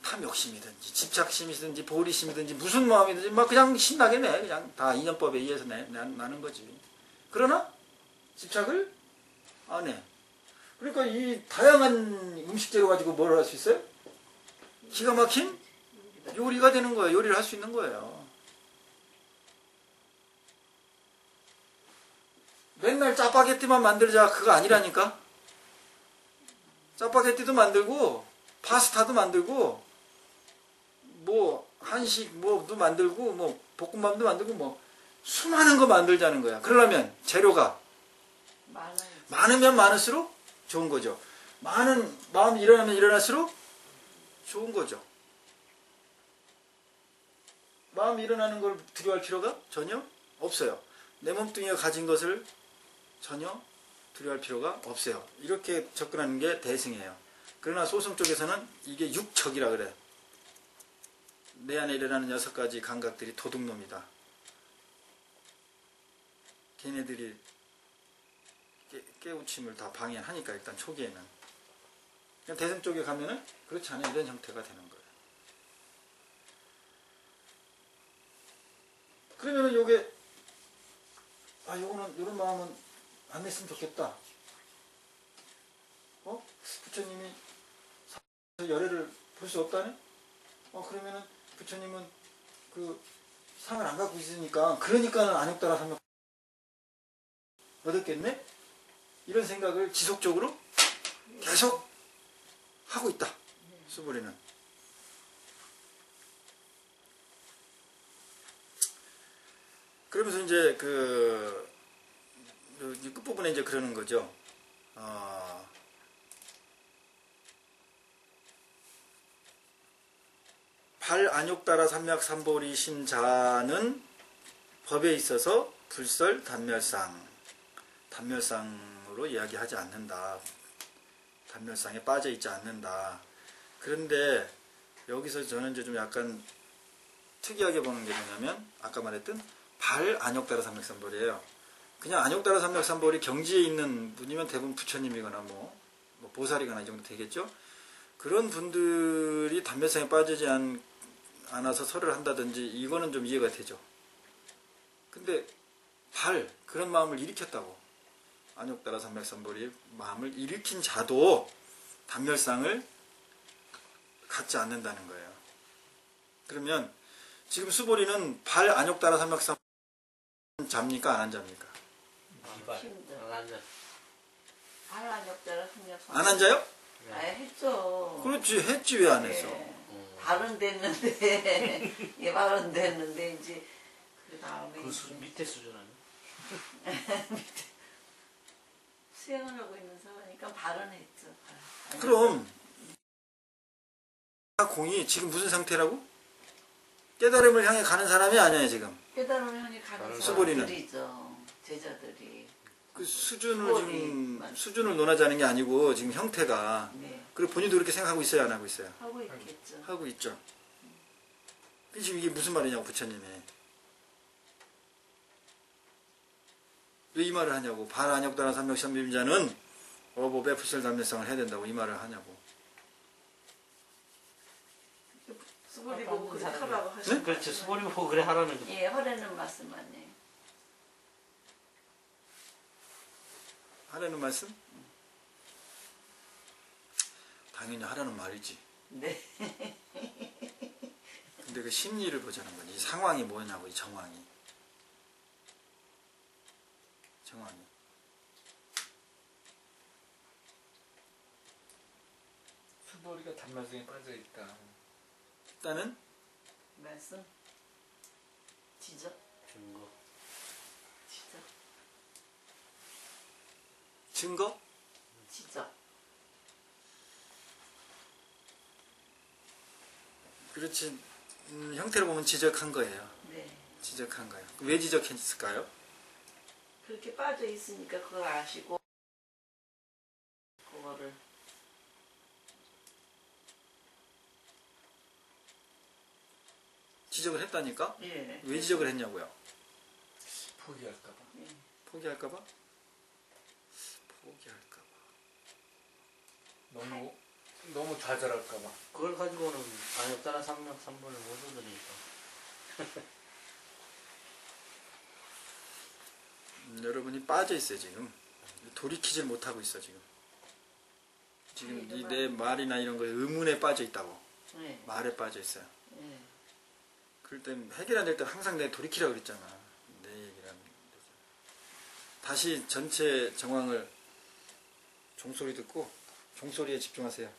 탐욕심이든지 집착심이든지 보리심이든지 무슨 마음이든지 막 그냥 신나게 내. 그냥 다 인연법에 의해서 나는 거지. 그러나 집착을 안 해. 그러니까 이 다양한 음식 재료 가지고 뭘 할 수 있어요? 기가 막힌 요리가 되는 거예요. 요리를 할 수 있는 거예요. 맨날 짜파게티만 만들자 그거 아니라니까. 짜파게티도 만들고 파스타도 만들고 뭐 한식 뭐도 만들고 뭐 볶음밥도 만들고 뭐 수많은 거 만들자는 거야. 그러려면 재료가 많으면 많을수록 좋은 거죠. 많은 마음이 일어나면 일어날수록 좋은 거죠. 마음이 일어나는 걸 두려워할 필요가 전혀 없어요. 내 몸뚱이가 가진 것을 전혀 두려워할 필요가 없어요. 이렇게 접근하는 게 대승이에요. 그러나 소승 쪽에서는 이게 육척이라 그래. 내 안에 일어나는 6가지 감각들이 도둑놈이다. 걔네들이 깨우침을 다 방해하니까 일단 초기에는. 그냥 대승 쪽에 가면은 그렇지 않아요. 이런 형태가 되는 거예요. 그러면은 요게 요거는 요런 마음은 안 냈으면 좋겠다. 부처님이 열애를 볼 수 없다네? 그러면은 부처님은 그 상을 안 갖고 있으니까 그러니까는 안욕따라 삼욕 얻었겠네? 이런 생각을 지속적으로 계속 하고 있다. 수부리는. 그러면서 이제 그 끝부분에 이제 그러는 거죠. 발안욕따라 삼맥삼보리신 자는 법에 있어서 불설 단멸상으로 이야기하지 않는다. 단멸상에 빠져 있지 않는다. 그런데 여기서 저는 이제 좀 약간 특이하게 보는 게 뭐냐면 아까 말했던 발안욕따라 삼맥삼보리예요. 그냥 안욕따라 삼맥삼보리 경지에 있는 분이면 대부분 부처님이거나 뭐 보살이거나 이 정도 되겠죠. 그런 분들이 단멸상에 빠지지 않아서 설을 한다든지 이거는 좀 이해가 되죠. 근데 그런 마음을 일으켰다고. 안욕따라 삼맥삼보리의 마음을 일으킨 자도 단멸상을 갖지 않는다는 거예요. 그러면 지금 수보리는 발 안욕 따라 삼맥상 잡니까 안 잡니까? 이발. 힘들어. 안 앉아. 발 안욕자라 생략. 안 앉아요? 아예 했죠. 그렇지 했지 왜 안 했어? 예. 발은 됐는데 예 발은 됐는데 이제 그 다음에 그 밑에 수준 아니야? 수행을 하고 있는 사람이니까 발은 했죠. 발. 그럼 공이 지금 무슨 상태라고? 깨달음을 향해 가는 사람이 아니에요 지금. 깨달음을 향해 가는 다른 수보리는? 사람들이죠. 제자들이. 그 수준을 수보리. 지금 수준을 논하자는 게 아니고 지금 형태가 네. 그리고 본인도 그렇게 생각하고 있어요 안 하고 있어요? 하고 있겠죠. 하고 있죠. 지금 이게 무슨 말이냐고 부처님이 왜 이 말을 하냐고. 발 안욕다란 삼맥삼비임자는 어법에 불설담례성을 해야 된다고 이 말을 하냐고. 수보리 보고 그렇게 하라고 하시는 그렇지. 수보리 보고 그래 하라는 거. 예, 허래는 말씀만요. 하라는 말씀? 당연히 하라는 말이지. 네. 근데 그 심리를 보자는 거지. 이 상황이 뭐냐고 이 정황이. 정황이. 수보리가 단말성에 빠져 있다. 일단은 말씀. 지적. 증거. 지적. 증거? 지적. 그렇지. 형태를 보면 지적한 거예요. 네. 지적한 거예요. 왜 지적했을까요? 그렇게 빠져 있으니까 그걸 아시고 그거를 지적을 했다니까? 예. 왜 지적을 했냐고요? 포기할까봐. 예. 포기할까봐? 포기할까봐. 너무 좌절할까봐. 그걸 가지고는 안욕다란 삼맥 3번을 못 얻으니까. 여러분이 빠져 있어요 지금. 돌이키질 못하고 있어 지금. 지금 이 내 말이나 이런 거에 의문에 빠져 있다고. 예. 말에 빠져 있어요. 예. 그럴 땐 해결 안 될 때 항상 내가 돌이키라고 그랬잖아. 내 얘기라는 데서. 다시 전체 정황을 종소리 듣고 종소리에 집중하세요.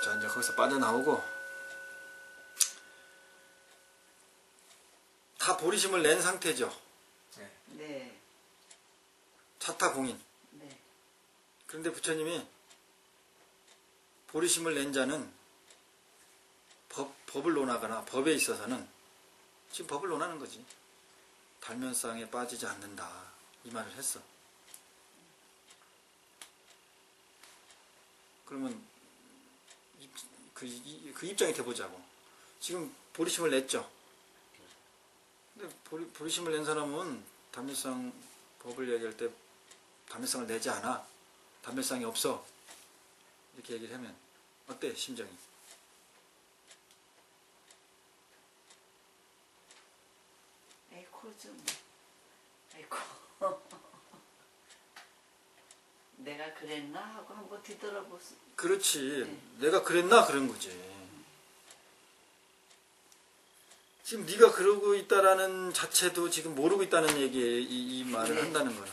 자 이제 거기서 빠져나오고 다 보리심을 낸 상태죠. 네. 네. 차타공인. 네. 그런데 부처님이 보리심을 낸 자는 법을 논하거나 법에 있어서는 지금 법을 논하는 거지. 달면상에 빠지지 않는다. 이 말을 했어. 그러면 그 입장이 돼보자고. 지금 보리심을 냈죠. 근데 보리심을 낸 사람은 담멸상 법을 얘기할 때 담멸상을 내지 않아. 담멸상이 없어. 이렇게 얘기를 하면 어때 심정이? 아이고 좀 아이고 내가 그랬나 하고 한번 뒤돌아보시. 그렇지. 네. 내가 그랬나 그런 거지. 지금 네가 그러고 있다라는 자체도 지금 모르고 있다는 얘기에 이 말을 네. 한다는 거는.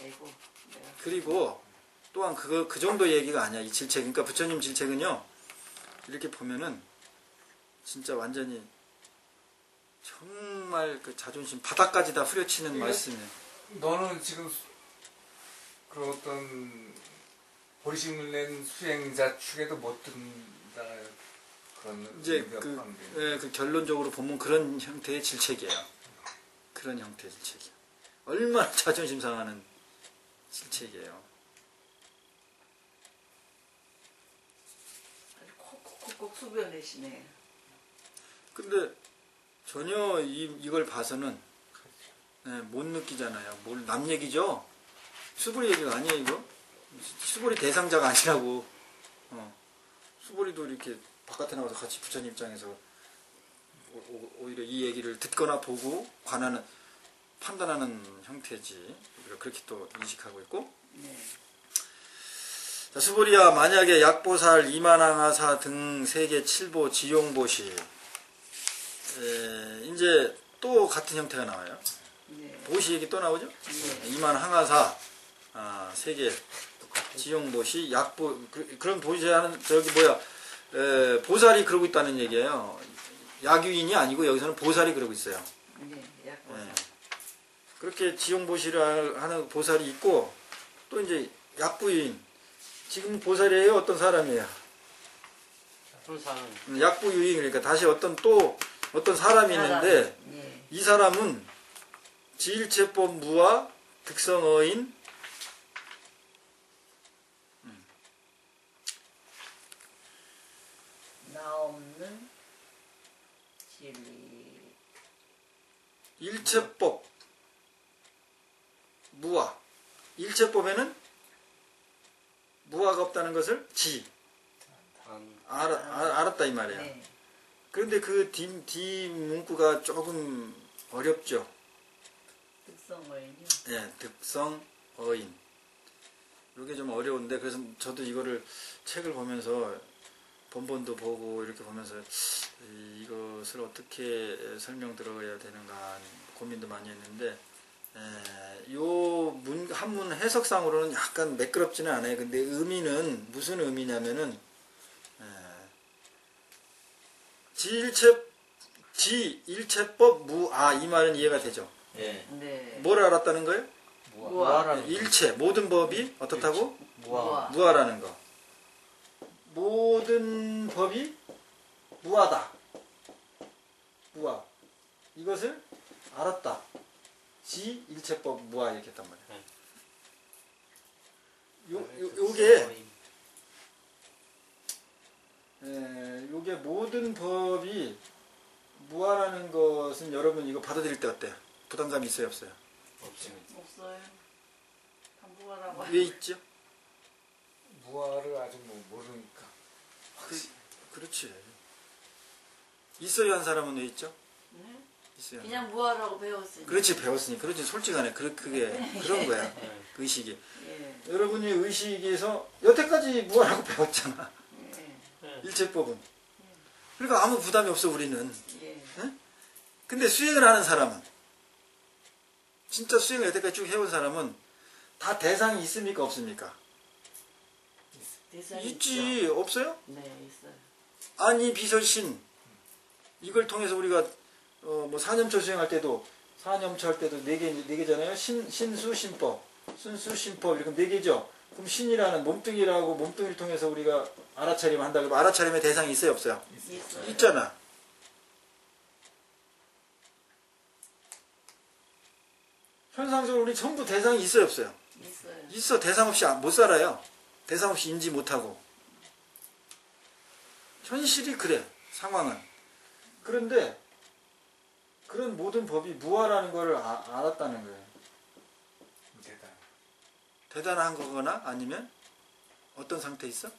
아이고 내가 그리고 또한 그 정도 얘기가 아니야. 이 질책. 그러니까 부처님 질책은요. 이렇게 보면은 진짜 완전히 정말 그 자존심 바닥까지 다 후려치는 이거- 말씀이에요. 너는 지금 그 어떤 보리심을 낸 수행자 축에도 못 든다 그런 이제 의미가 포함돼요. 그 결론적으로 보면 그런 형태의 질책이에요. 그런 형태의 질책이에요. 얼마나 자존심 상하는 질책이에요. 아주 콕콕콕콕 숙여내시네. 근데 전혀 이걸 봐서는 못 느끼잖아요. 뭘 남 얘기죠? 수보리 얘기가 아니에요, 이거? 수보리 대상자가 아니라고. 수보리도 이렇게 바깥에 나와서 같이 부처님 입장에서 오히려 이 얘기를 듣거나 보고 관하는, 판단하는 형태지. 우리가 그렇게 또 인식하고 있고. 네. 자, 수보리야 만약에 약보살, 이만항하사 등 세계 7보 지용보시 이제 또 같은 형태가 나와요. 네. 보시 얘기 또 나오죠? 네. 이만항하사 세계 지용보시 약보 그런 보시하는 저기 뭐야 보살이 그러고 있다는 얘기예요. 약유인이 아니고 여기서는 보살이 그러고 있어요. 네. 약보살. 예. 그렇게 지용보시를 하는 보살이 있고 또 이제 약부인 지금 보살이에요? 어떤 사람이에요? 항상 약부유인 그러니까 다시 또 어떤 사람이 있는데 네. 이 사람은 지일체법 무와 득성어인 나 없는 진리. 일체법 무와 일체법에는 무화가 없다는 것을 알았다 이 말이에요. 네. 그런데 그 뒤 문구가 조금 어렵죠. 특성어인요. 예, 득성어인. 이게 좀 어려운데 그래서 저도 이거를 책을 보면서 본본도 보고 이렇게 보면서 이것을 어떻게 설명 들어가야 되는가 고민도 많이 했는데 요 한문 해석상으로는 약간 매끄럽지는 않아요. 근데 의미는 무슨 의미냐면은 지일체법 무아 이 말은 이해가 되죠. 예. 네. 뭘 알았다는 거예요? 무아라는 일체 모든 법이 어떻다고? 무아. 무아라는 거. 모든 법이 무아다. 무아. 이것을 알았다. 지일체법 무아 이렇게 했단 말이에요. 요게 모든 법이 무아라는 것은 여러분 이거 받아들일 때 어때요? 부담감이 있어요 없어요? 없습니다. 없어요. 한국어라고. 왜 있죠? 무아를 아직 모르니까. 그렇지. 있어야 한 사람은 왜 있죠? 네? 있어야 한 그냥 무하라고 배웠으니. 그렇지 배웠으니 그렇지 솔직하네 그게 그런 거야 그 의식이 예. 여러분이 의식에서 여태까지 무아라고 배웠잖아 예. 일체법은 그러니까 아무 부담이 없어 우리는 예. 근데 수행을 하는 사람은 진짜 수행을 여태까지 쭉 해온 사람은 다 대상이 있습니까 없습니까? 대상이 있지 없어요? 있죠? 네 있어요. 아니 비설신 이걸 통해서 우리가 뭐 사념처 수행할 때도 사념처 할 때도 네 개잖아요. 신수 신법, 순수 신법 이렇게 네 개죠. 그럼 신이라는 몸뚱이라고 몸뚱이를 통해서 우리가 알아차림 한다. 그러면 알아차림의 대상이 있어요 없어요? 있어요. 있잖아. 현상적으로 우리 전부 대상이 있어요 없어요? 있어요. 있어. 대상 없이 못 살아요. 대상 없이 인지 못하고. 현실이 그래. 상황은. 그런데 그런 모든 법이 무아라는 것을 알았다는 거예요. 대단한 거거나 아니면 어떤 상태에 있어?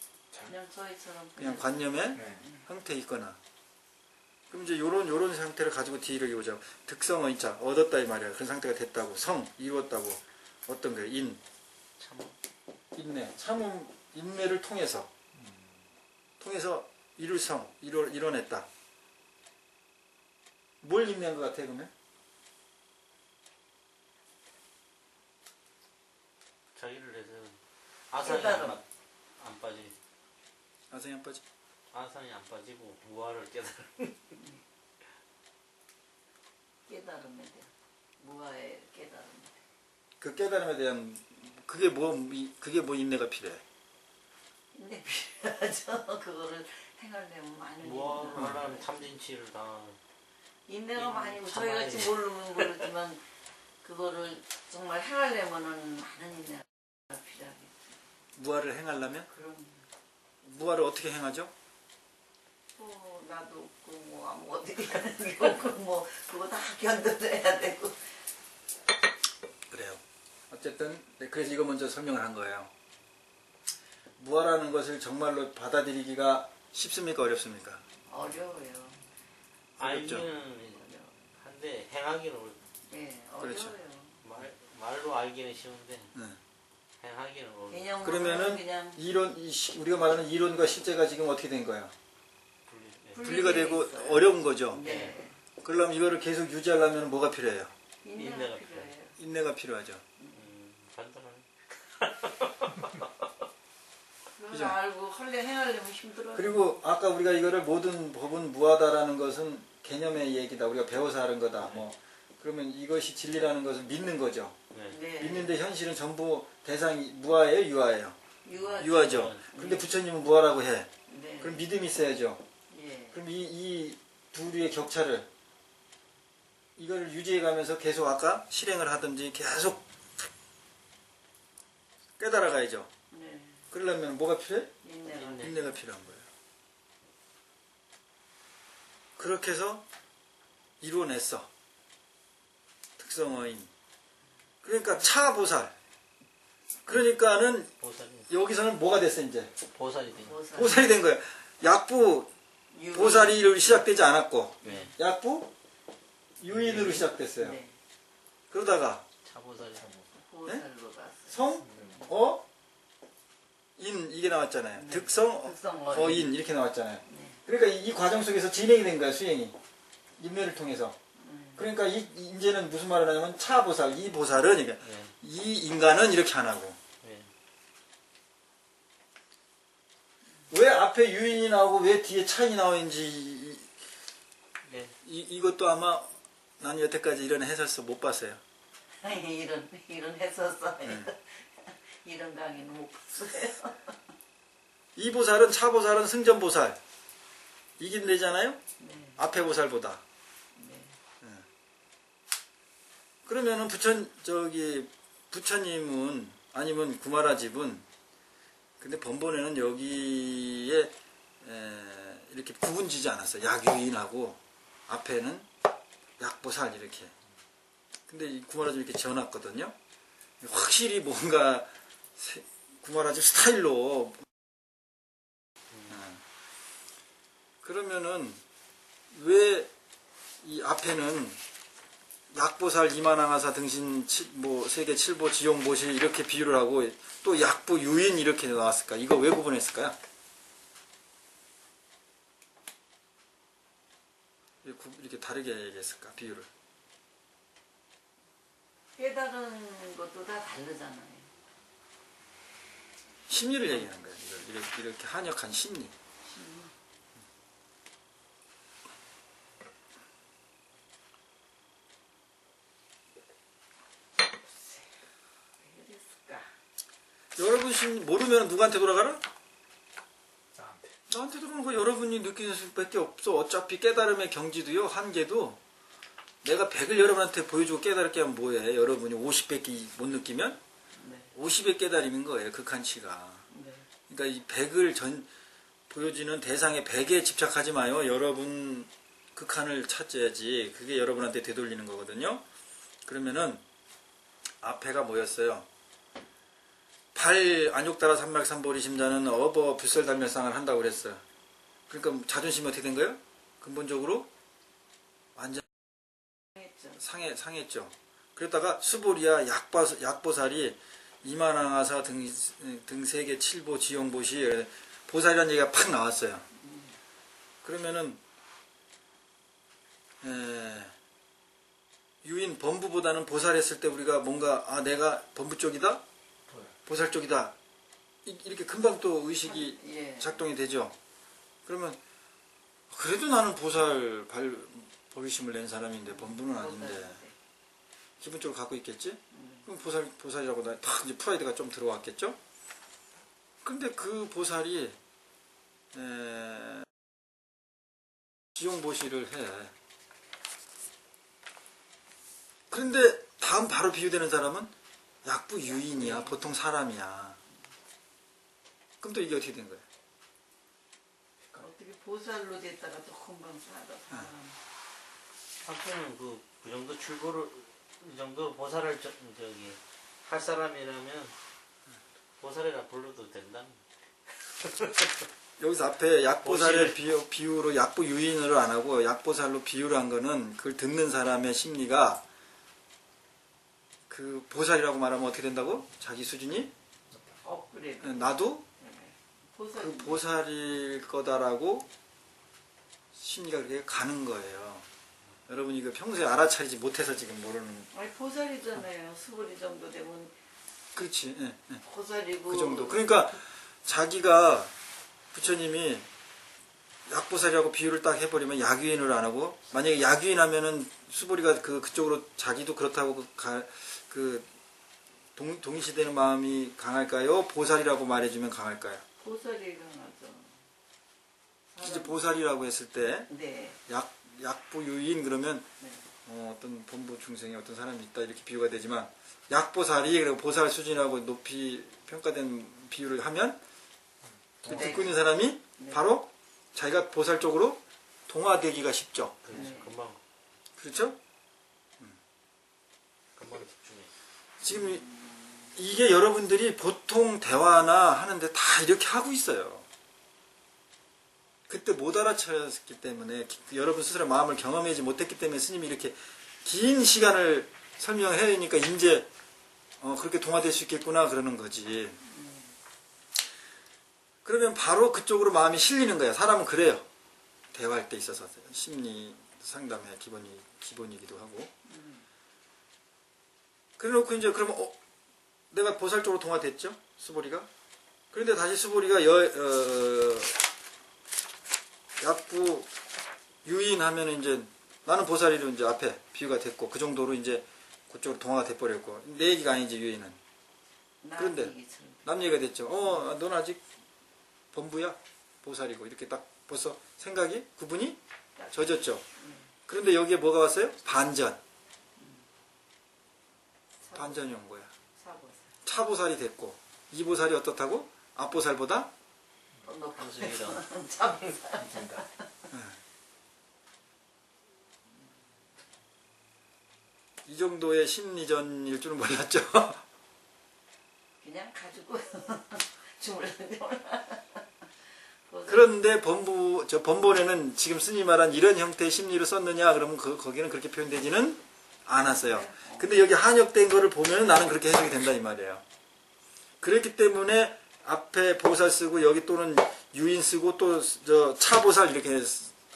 그냥 저희처럼 그냥 관념의 네. 형태에 있거나. 그럼 이제 요런 상태를 가지고 뒤를 이어보자고. 득성어 있자. 얻었다 이 말이야. 그런 상태가 됐다고. 성 이루었다고. 어떤 거예요? 인내. 참음 인내를 통해서 이룰 성 이뤄냈다. 뭘 인내한 것 같아 그러면? 자기를 해서 아산이 깨달음. 안 빠지. 아성이 안 빠지? 아산이 안 빠지고 무아를 깨달아. 깨달음에 대한 무아의 깨달음. 그 깨달음에 대한 그게 뭐 인내가 필요해? 근데 필요하죠. 그거를 행하려면 많은 무아를 인내가 하려면 참진치를 다 인내가 많이 참 저희 같이 많이. 모르면 모르지만 그거를 정말 행하려면은 많은 인내가 필요하겠죠. 무아를 행하려면 그럼 무아를 어떻게 행하죠? 뭐 나도 없고 뭐 아무것도 하는 게 없고 뭐 그거 다 견뎌내야 되고. 그래요. 어쨌든 그래서 이거 먼저 설명을 한 거예요. 무아라는 것을 정말로 받아들이기가 쉽습니까 어렵습니까? 어려워요. 어렵죠. 알기는 한데 행하기는 예, 그렇죠. 어려워요. 말로 알기는 쉬운데 네. 사용하기는 어려워. 개념으로는 그러면은 그냥 우리가 말하는 이론과 실제가 지금 어떻게 된 거야? 분리가 분리되어 되고 있어요. 어려운 거죠. 네. 그러려면 이거를 계속 유지하려면 뭐가 필요해요? 인내가 인내가 필요해요. 인내가 필요하죠. 간단하네. 그걸 그죠? 알고 행하려면 힘들어요. 그리고 아까 우리가 이거를 모든 법은 무하다라는 것은 개념의 얘기다. 우리가 배워서 하는 거다. 뭐 그러면 이것이 진리라는 것을 믿는 거죠. 네. 네. 믿는데 현실은 전부 대상이 무하예요, 유하예요? 유아. 유하죠. 근데 부처님은 무하라고 해. 네. 그럼 믿음이 있어야죠. 예. 그럼 이 둘의 격차를 이걸 유지해가면서 계속 아까 실행을 하든지 계속 깨달아가야죠. 네. 그러려면 뭐가 필요해? 인내가. 인내. 인내가 필요한 거예요. 그렇게 해서 이루어냈어. 특성어인. 그러니까 차보살. 그러니까는 보살이 여기서는 뭐가 됐어 이제? 보살이 돼. 보살. 보살이 된 거예요. 약부 유인. 보살이 시작되지 않았고 네. 약부 유인으로 시작됐어요. 네. 그러다가 차보살이. 보살로 갔어요. 성, 인 이게 나왔잖아요. 네. 득성, 득성, 어인 이렇게 나왔잖아요. 네. 그러니까 이 과정 속에서 진행이 된 거야 수행이. 인내를 통해서. 그러니까 이제는 무슨 말을 하냐면 차보살, 이 보살은 그러니까 네. 이 인간은 이렇게 안 하고 네. 왜 앞에 유인이 나오고 왜 뒤에 차이 나오는지 네. 이것도 아마 난 여태까지 이런 해설서 못 봤어요. 이런 했었어요. 네. 이런 강의는 못 봤어요. 이 보살은 차보살은 승전보살 이긴대잖아요. 네. 앞에 보살보다. 네. 그러면은 부처님은 아니면 구마라집은 근데 번번에는 여기에 이렇게 구분지지 않았어요. 약유인하고 앞에는 약보살 이렇게. 근데 이 구마라집 이렇게 지어놨거든요. 확실히 뭔가 구마라집 스타일로. 그러면은 왜 이 앞에는 약보살 이만항하사 등신 세계 칠보 지용보시 이렇게 비유를 하고 또 약보 유인 이렇게 나왔을까? 이거 왜 구분했을까요? 이렇게 다르게 얘기했을까? 비유를. 깨달은 것도 다 다르잖아요. 심리를 얘기하는 거예요. 이렇게 한역한 심리. 왜 그랬을까? 여러분 모르면 누구한테 돌아가라? 나한테. 나한테 들어오는 거 여러분이 느끼는 수밖에 없어. 어차피 깨달음의 경지도요, 한계도 내가 100을 여러분한테 보여주고 깨달을게 하면 뭐해? 여러분이 50밖에 못 느끼면 네. 50의 깨달음인 거예요, 극한치가. 네. 그러니까 이 100을 보여주는 대상의 100에 집착하지 마요. 여러분 극한을 찾아야지. 그게 여러분한테 되돌리는 거거든요. 그러면은 앞에가 뭐였어요? 발 안욕따라 삼맥삼보리 심자는 어버 뷰설달멸상을 한다고 그랬어요. 그러니까 자존심이 어떻게 된 거예요? 근본적으로 완전 했죠. 상했죠. 그랬다가 수보리야 약보살이 이만항하사 등세계 칠보 지용보시 보살이라는 얘기가 팍 나왔어요. 그러면은 유인 범부보다는 보살 했을 때 우리가 뭔가 내가 범부 쪽이다? 보살 쪽이다. 이렇게 금방 또 의식이 예. 작동이 되죠. 그러면 그래도 나는 보살 보리심을 낸 사람인데 범부는 아닌데 기본적으로 갖고 있겠지? 그럼 보살이라고 딱 이제 프라이드가 좀 들어왔겠죠? 근데 그 보살이 지용보시를 해. 그런데 다음 바로 비유되는 사람은 약부 유인이야. 보통 사람이야. 그럼 또 이게 어떻게 된 거야? 어떻게 보살로 됐다가 또 금방 살아. 한편은 그 정도 출보를 이 정도 보살을 할 사람이라면 보살이라 불러도 된다. 여기서 앞에 약보살의 비유로 약부 유인으로 안 하고 약보살로 비유를 한 거는 그걸 듣는 사람의 심리가 그 보살이라고 말하면 어떻게 된다고? 자기 수준이 그래. 나도 보살. 그 보살일 거다라고 심리가 그렇게 가는 거예요. 여러분이 그 평소에 알아차리지 못해서 지금 모르는. 아니 보살이잖아요. 수보리 정도 되면 그렇지. 예, 예. 보살이고. 그 정도. 그러니까 자기가 부처님이 약보살이라고 비유를 딱 해버리면 약유인을 안 하고, 만약에 약유인 하면은 수보리가 그쪽으로 자기도 그렇다고 동의시되는 마음이 강할까요? 보살이라고 말해주면 강할까요? 보살이 강하죠. 이제 보살이라고 했을 때 네. 약부유인 그러면 네. 어떤 본부 중생의 어떤 사람이 있다 이렇게 비유가 되지만, 약보살이 그리고 보살 수준이라고 높이 평가된 비유를 하면 그 네. 듣고 있는 사람이 네. 바로 자기가 보살 쪽으로 동화되기가 쉽죠. 그렇지. 네. 금방 그렇죠? 집중해. 지금 이게 여러분들이 보통 대화나 하는데 다 이렇게 하고 있어요. 그때 못 알아차렸기 때문에, 여러분 스스로 마음을 경험하지 못했기 때문에 스님이 이렇게 긴 시간을 설명을 해야 되니까 이제 그렇게 동화될 수 있겠구나 그러는 거지. 그러면 바로 그쪽으로 마음이 실리는 거야. 사람은 그래요. 대화할 때 있어서 심리 상담의 기본이기도 하고. 그래놓고 이제 그러면 내가 보살 쪽으로 동화됐죠? 수보리가. 그런데 다시 수보리가 약부 유인하면 이제 나는 보살이로 이제 앞에 비유가 됐고, 그 정도로 이제 그쪽으로 동화가 돼버렸고, 내 얘기가 아니지 유인은. 그런데 남 얘기가 됐죠. 넌 아직 범부야, 보살이고, 이렇게 딱 벌써 생각이 구분이 젖었죠. 그런데 여기에 뭐가 왔어요? 반전. 반전이 온 거야. 사보살. 차보살이 됐고, 이 보살이 어떻다고? 앞보살보다 한승이랑 차보살. 이 정도의 심리전일 줄은 몰랐죠. 그냥 가지고 주물렀는데. 그런데 번본에는 지금 스님이 말한 이런 형태의 심리를 썼느냐 그러면 거기는 그렇게 표현되지는 않았어요. 근데 여기 한역된 거를 보면 나는 그렇게 해석이 된다 이 말이에요. 그렇기 때문에 앞에 보살 쓰고 여기 또는 유인 쓰고 또 차보살 이렇게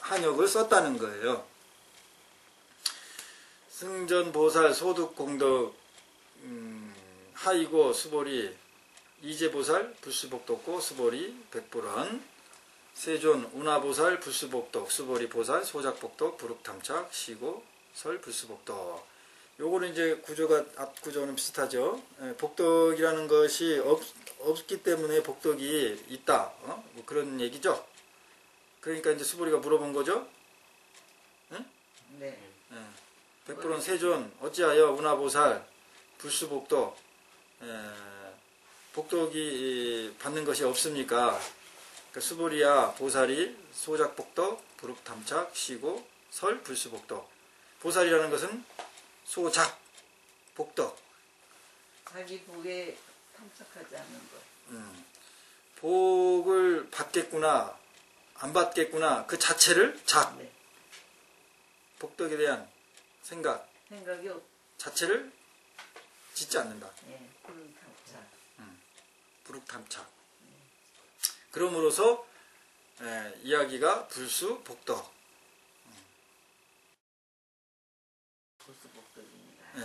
한역을 썼다는 거예요. 승전보살, 소득공덕, 하이고, 수보리, 이제보살, 불수복덕고, 수보리, 백불원, 세존, 운하보살, 불수복덕, 수보리 보살, 소작복덕, 부룩탐착, 시고, 설, 불수복덕. 요거는 이제 구조가 앞 구조는 비슷하죠. 복덕이라는 것이 없기 때문에 복덕이 있다. 뭐 그런 얘기죠. 그러니까 이제 수보리가 물어본 거죠. 응? 네. 백불원 세존 어찌하여 운하보살 불수복덕 복덕이 받는 것이 없습니까? 그러니까 수보리야 보살이 소작복덕, 부룩탐착, 시고, 설, 불수복덕. 보살이라는 것은 소작, 복덕. 자기 복에 탐착하지 않는 것. 복을 받겠구나 안 받겠구나 그 자체를 네. 복덕에 대한 생각이 자체를 짓지 않는다. 그런 탐착. 부룩탐착. 그러므로서 이야기가 불수 복덕. 불수복덕입니다.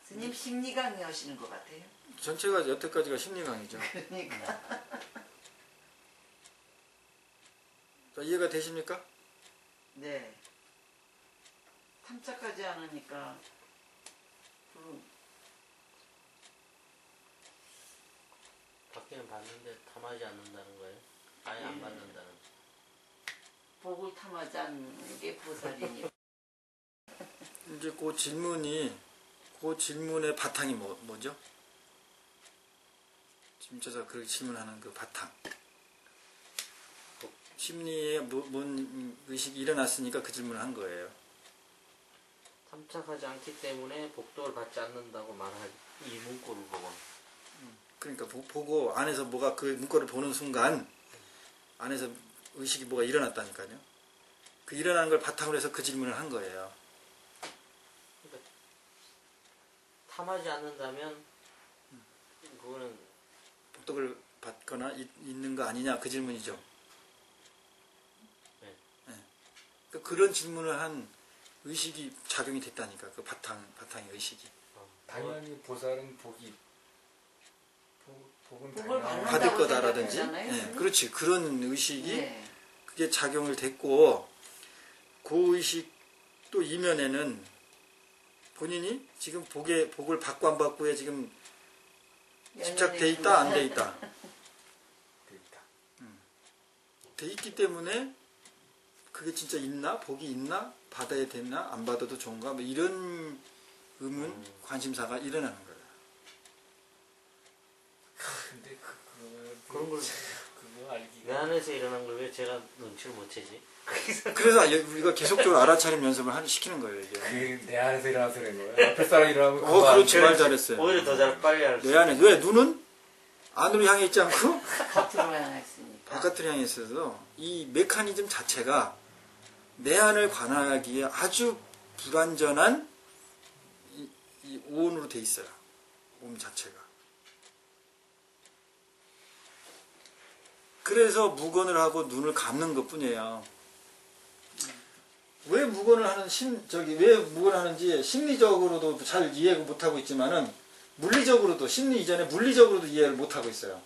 스님 심리 강의 하시는 것 같아요. 전체가 여태까지가 심리 강의죠. 그러니까. 자, 이해가 되십니까? 네. 탐착하지 않으니까 받기는 받는데 탐하지 않는다는 거예요. 아예 안 네. 받는다는. 복을 탐하지 않는 게 보살이니. 이제 그 질문의 바탕이 뭐죠? 진짜가 그렇게 질문하는 그 바탕. 심리에 뭔 의식이 일어났으니까 그 질문을 한 거예요. 탐착하지 않기 때문에 복덕을 받지 않는다고 말할 이 문구를 보고. 그러니까 보고 안에서 뭐가 그 문구를 보는 순간 안에서 의식이 뭐가 일어났다니까요. 그 일어나는 걸 바탕으로 해서 그 질문을 한 거예요. 탐하지 않는다면 그거는 복덕을 받거나 있는 거 아니냐 그 질문이죠. 네. 네. 그러니까 그런 질문을 한 의식이 작용이 됐다니까. 그 바탕의 의식이. 당연히 보살은 복은 복을 당연히 받는다고 받을 거다라든지. 생각했잖아요. 네, 그렇지. 그런 의식이 네. 그게 작용을 됐고 그 의식 또 이면에는 본인이 지금 복을 받고 안 받고에 지금 집착돼 있다 안 돼 있다. 있다. 돼 있기 때문에 그게 진짜 있나? 복이 있나? 받아야 되나? 안 받아도 좋은가? 뭐 이런 의문, 관심사가 일어나는 거예요. 근데 그런 걸 그거 알기가 내 안에서 일어난 걸 왜 제가 눈치를 못 채지? 그래서 우리가 계속적으로 알아차림 연습을 시키는 거예요. 이게. 그게 내 안에서 일어나서 그런 거야. 앞에 사람 일어나면 그렇지. 말 잘했어요. 오히려 더 잘 빨리 할 수. 내 안에 왜 눈은 안으로 향해 있지 않고 겉으로만 했으니까. 바깥으로 향해 있어서 이 메커니즘 자체가 내 안을 관하기에 아주 불완전한 이 오온으로 돼 있어요. 몸 자체가. 그래서 무건을 하고 눈을 감는 것 뿐이에요. 왜 무건을 왜 무건을 하는지 심리적으로도 잘 이해 못하고 있지만은 물리적으로도, 심리 이전에 물리적으로도 이해를 못하고 있어요.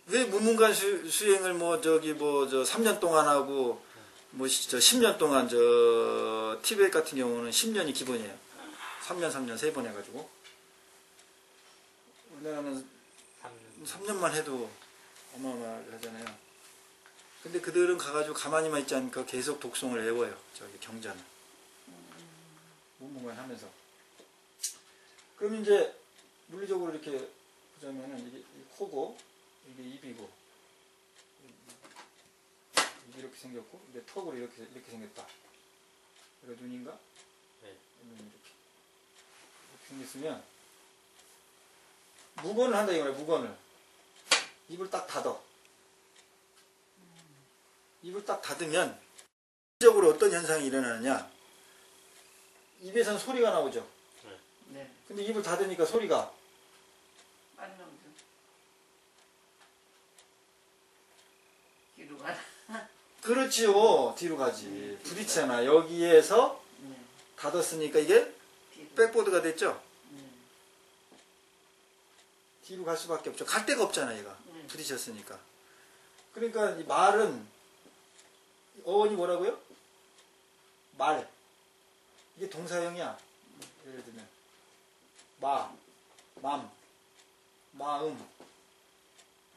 왜 무문관 수행을 3년 동안 하고, 10년 동안 티베트 같은 경우는 10년이 기본이에요. 3년 3번 해가지고. 우리나라는 3년만 해도 어마어마하잖아요. 근데 그들은 가가지고 가만히만 있지 않고 계속 독송을 외워요. 경전을. 무문관 하면서. 그럼 이제 물리적으로 이렇게 보자면은 이게 코고, 이게 입이고, 입이 이렇게 생겼고, 이게 턱으로 이렇게 생겼다. 이거 눈인가? 네. 눈이 이렇게 생겼으면, 무건을 한다 이거예요. 무건을. 입을 딱 닫아. 입을 딱 닫으면 적으로 어떤 현상이 일어나느냐? 입에서는 소리가 나오죠. 네. 근데 입을 닫으니까 소리가 안 나오죠. 뒤로 가나. 그렇지요. 뒤로 가지. 부딪히잖아. 여기에서 네. 닫았으니까 이게 뒤로. 백보드가 됐죠. 네. 뒤로 갈 수밖에 없죠. 갈 데가 없잖아, 얘가. 네. 부딪혔으니까. 그러니까 이 말은 어원이 뭐라고요? 말. 이게 동사형이야. 예를 들면 마음.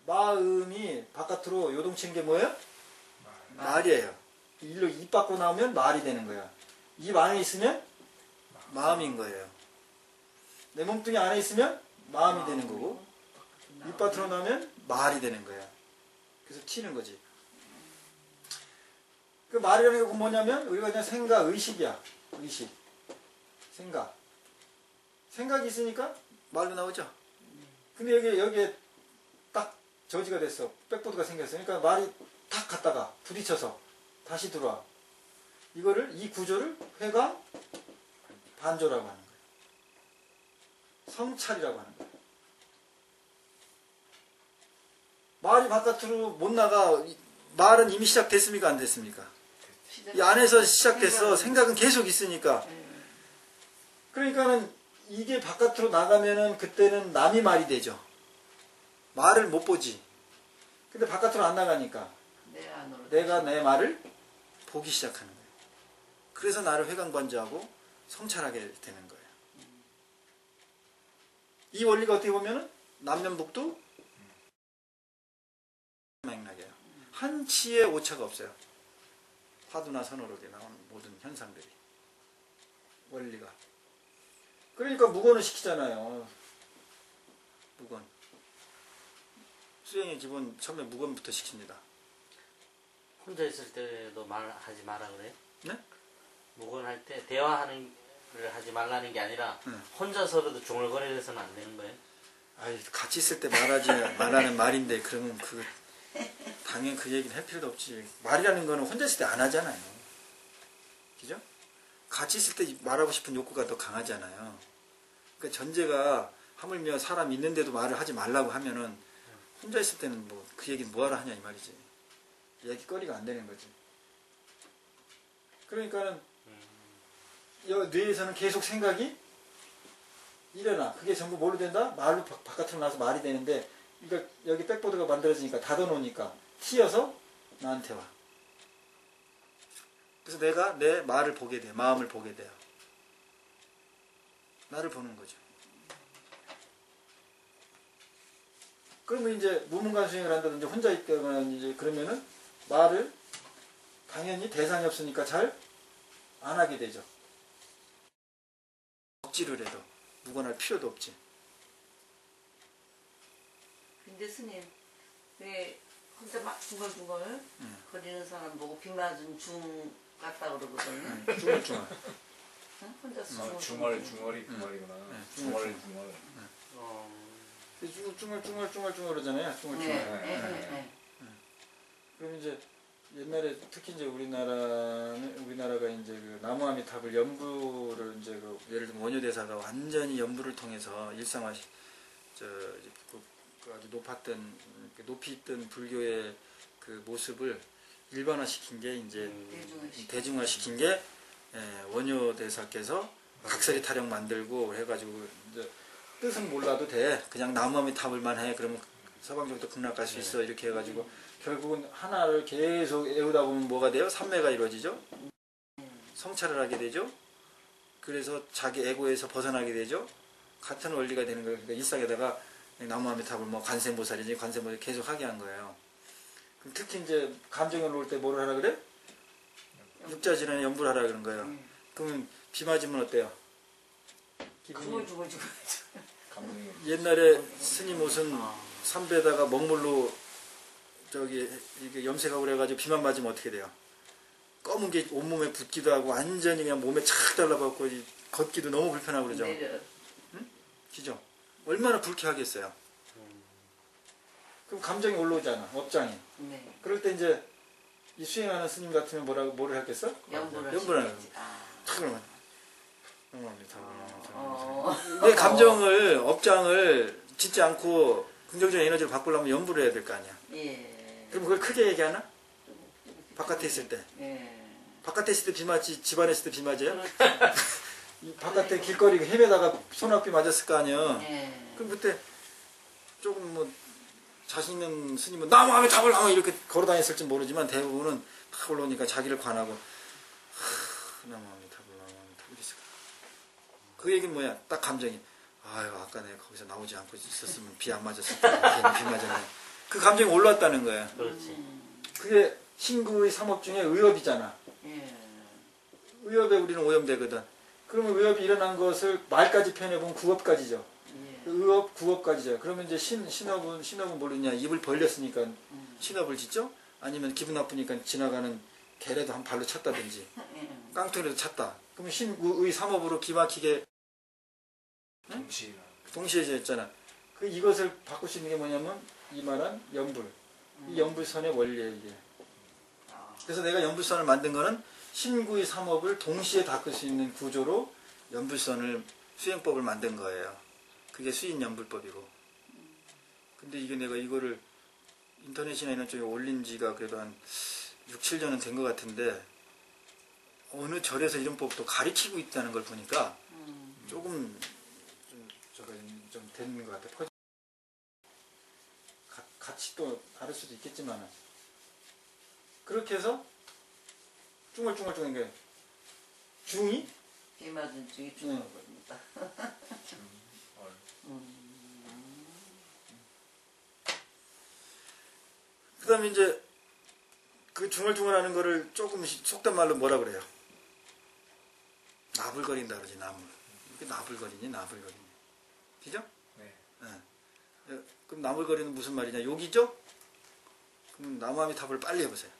마음이 바깥으로 요동치는 게 뭐예요? 말이에요. 일로 입 밖으로 나오면 말이 되는 거야. 입 안에 있으면 마음인 거예요. 내 몸뚱이 안에 있으면 마음이 되는 거고, 입 밖으로 나오면 말이 되는 거야. 그래서 튀는 거지. 그 말이라는 게 뭐냐면 우리가 그냥 생각, 의식이야. 의식. 생각. 생각이 있으니까 말로 나오죠. 근데 여기에 딱 저지가 됐어. 백보드가 생겼어. 그러니까 말이 탁 갔다가 부딪혀서 다시 들어와. 이 구조를 회광 반조라고 하는 거예요. 성찰이라고 하는 거예요. 말이 바깥으로 못 나가. 말은 이미 시작됐습니까? 안 됐습니까? 이 안에서 시작됐어. 생각은 계속 있으니까. 그러니까는 이게 바깥으로 나가면은 그때는 남이 말이 되죠. 말을 못 보지. 근데 바깥으로 안 나가니까 내 안으로. 내가 내 말을 보기 시작하는 거예요. 그래서 나를 회광반조하고 성찰하게 되는 거예요. 이 원리가 어떻게 보면은 남녀북도 맥락이에요. 한치의 오차가 없어요. 화두나 선호록에 나오는 모든 현상들이. 원리가. 그러니까 무건을 시키잖아요. 무건. 수행의 기본 처음에 무건부터 시킵니다. 혼자 있을 때도 말하지 마라 그래요? 네? 무건할 때 대화하는 걸 하지 말라는 게 아니라 네. 혼자서라도 중얼거리려서는 안 되는 거예요? 아이, 같이 있을 때 말하는 말인데 그러면 당연히 그 얘기는 할 필요도 없지. 말이라는 거는 혼자 있을 때 안 하잖아요. 그죠? 같이 있을 때 말하고 싶은 욕구가 더 강하잖아요. 그러니까 전제가 하물며 사람 있는데도 말을 하지 말라고 하면은 혼자 있을 때는 뭐 그 얘기는 뭐하러 하냐 이 말이지. 얘기거리가 안 되는 거지. 그러니까는 뇌에서는 계속 생각이 일어나. 그게 전부 뭘로 된다? 말로 바깥으로 나와서 말이 되는데 이거 여기 백보드가 만들어지니까 닫아놓으니까 튀어서 나한테 와. 그래서 내가 내 말을 보게 돼. 마음을 보게 돼요. 나를 보는 거죠. 그러면 이제 무문관 수행을 한다든지 혼자 있다거나 이제 그러면은 말을 당연히 대상이 없으니까 잘 안 하게 되죠. 억지를 해도 무관할 필요도 없지. 근데 스님 왜 혼자 막 중얼중얼 거리는 사람 보고 비 맞은 중 같다 그러거든요. 중얼중얼. 응? 혼자 중얼이 그 말이구나. 중얼. 중얼중얼 그러잖아요. 중얼중얼. 네. 그럼 이제 옛날에 특히 이제 우리나라가 이제 그 나무아미탑을 연부를 이제 그 예를 들면 원효대사가 완전히 연부를 통해서 일상화 그 아주 높이 있던 불교의 그 모습을 일반화시킨 게 이제 대중화시킨 게 원효대사께서 각설이 타령 만들고 해가지고 이제 뜻은 몰라도 돼. 그냥 나무아미탑을만 해. 그러면 서방정도 극락갈 수 있어. 이렇게 해가지고 결국은 하나를 계속 애우다 보면 뭐가 돼요? 삼매가 이루어지죠. 성찰을 하게 되죠. 그래서 자기 에고에서 벗어나게 되죠. 같은 원리가 되는 거예요. 그러니까 일상에다가 나무아미탑을 뭐 관세음보살이지 관세음보살 계속 하게 한 거예요. 그럼 특히 이제 감정이 올라올 때 뭐를 하라 그래? 육자질환에 연부를 하라 그런 거예요. 그러면 비 맞으면 어때요? 기분이 옛날에 스님 옷은 삼배에다가 먹물로 저기 이게 염색하고 그래가지고 비만 맞으면 어떻게 돼요? 검은 게 온몸에 붙기도 하고 완전히 그냥 몸에 착 달라붙고 걷기도 너무 불편하고 그러죠. 응? 그죠? 얼마나 불쾌하겠어요. 그럼 감정이 올라오잖아. 업장이. 네. 그럴 때 이제 이 수행하는 스님 같으면 뭐를 했겠어? 연부를 하는 거지. 그러면 내 감정을 업장을 짓지 않고 긍정적인 에너지를 바꾸려면 연부를 해야 될 거 아니야. 예. 그럼 그걸 크게 얘기하나? 바깥에 있을 때. 예. 바깥에 있을 때 비 맞지 집안에 있을 때 비 맞아요? 그렇죠. 이 바깥에 길거리 헤매다가 소낙비 맞았을 거 아니야. 예. 그럼 그때 조금 뭐 자신 있는 스님은 나무아미 답을 하면 이렇게 걸어다녔을지 모르지만 대부분은 탁 올라오니까 자기를 관하고 나무아미 답을 이렇게 있을 거야. 그 얘기는 뭐야? 딱 감정이 아유 아까 내가 거기서 나오지 않고 있었으면 비 안 맞았을 텐데 괜히 비 맞았네. 그 감정이 올라왔다는 거야. 그렇지. 그게 신구의 삼업 중에 의업이잖아. 예. 의업에 우리는 오염되거든. 그러면 의업이 일어난 것을 말까지 표현해보면 구업까지죠. 예. 의업, 구업까지죠. 그러면 이제 신업은 모르냐. 입을 벌렸으니까 신업을 짓죠? 아니면 기분 나쁘니까 지나가는 개라도 한 발로 찼다든지 깡통이라도 찼다. 그러면 신구의 삼업으로 기막히게 동시에 졌잖아. 이것을 바꿀 수 있는 게 뭐냐면 이 말한 연불. 이 연불선의 원리예요, 이게. 그래서 내가 연불선을 만든 거는 신구의 삼업을 동시에 닦을 수 있는 구조로 연불선을 수행법을 만든 거예요. 그게 수인연불법이고. 근데 이게 내가 이거를 인터넷이나 이런 쪽에 올린 지가 그래도 한 6, 7년은 된 것 같은데 어느 절에서 이런 법도 가르치고 있다는 걸 보니까 조금 좀 되는 것 같아. 같이 또 다를 수도 있겠지만 그렇게 해서 중얼중얼 게 중이? 비 맞은 중이 죽는 겁니다. 그 다음에 이제 그 중얼중얼하는 거를 조금 속된 말로 뭐라 그래요? 나불거린다 그러지. 나물. 이게 나불거리니 나불거리니. 그죠? 네. 네. 그럼 나불거리는 무슨 말이냐? 욕이죠? 그럼 나무아미탑을 빨리 해보세요.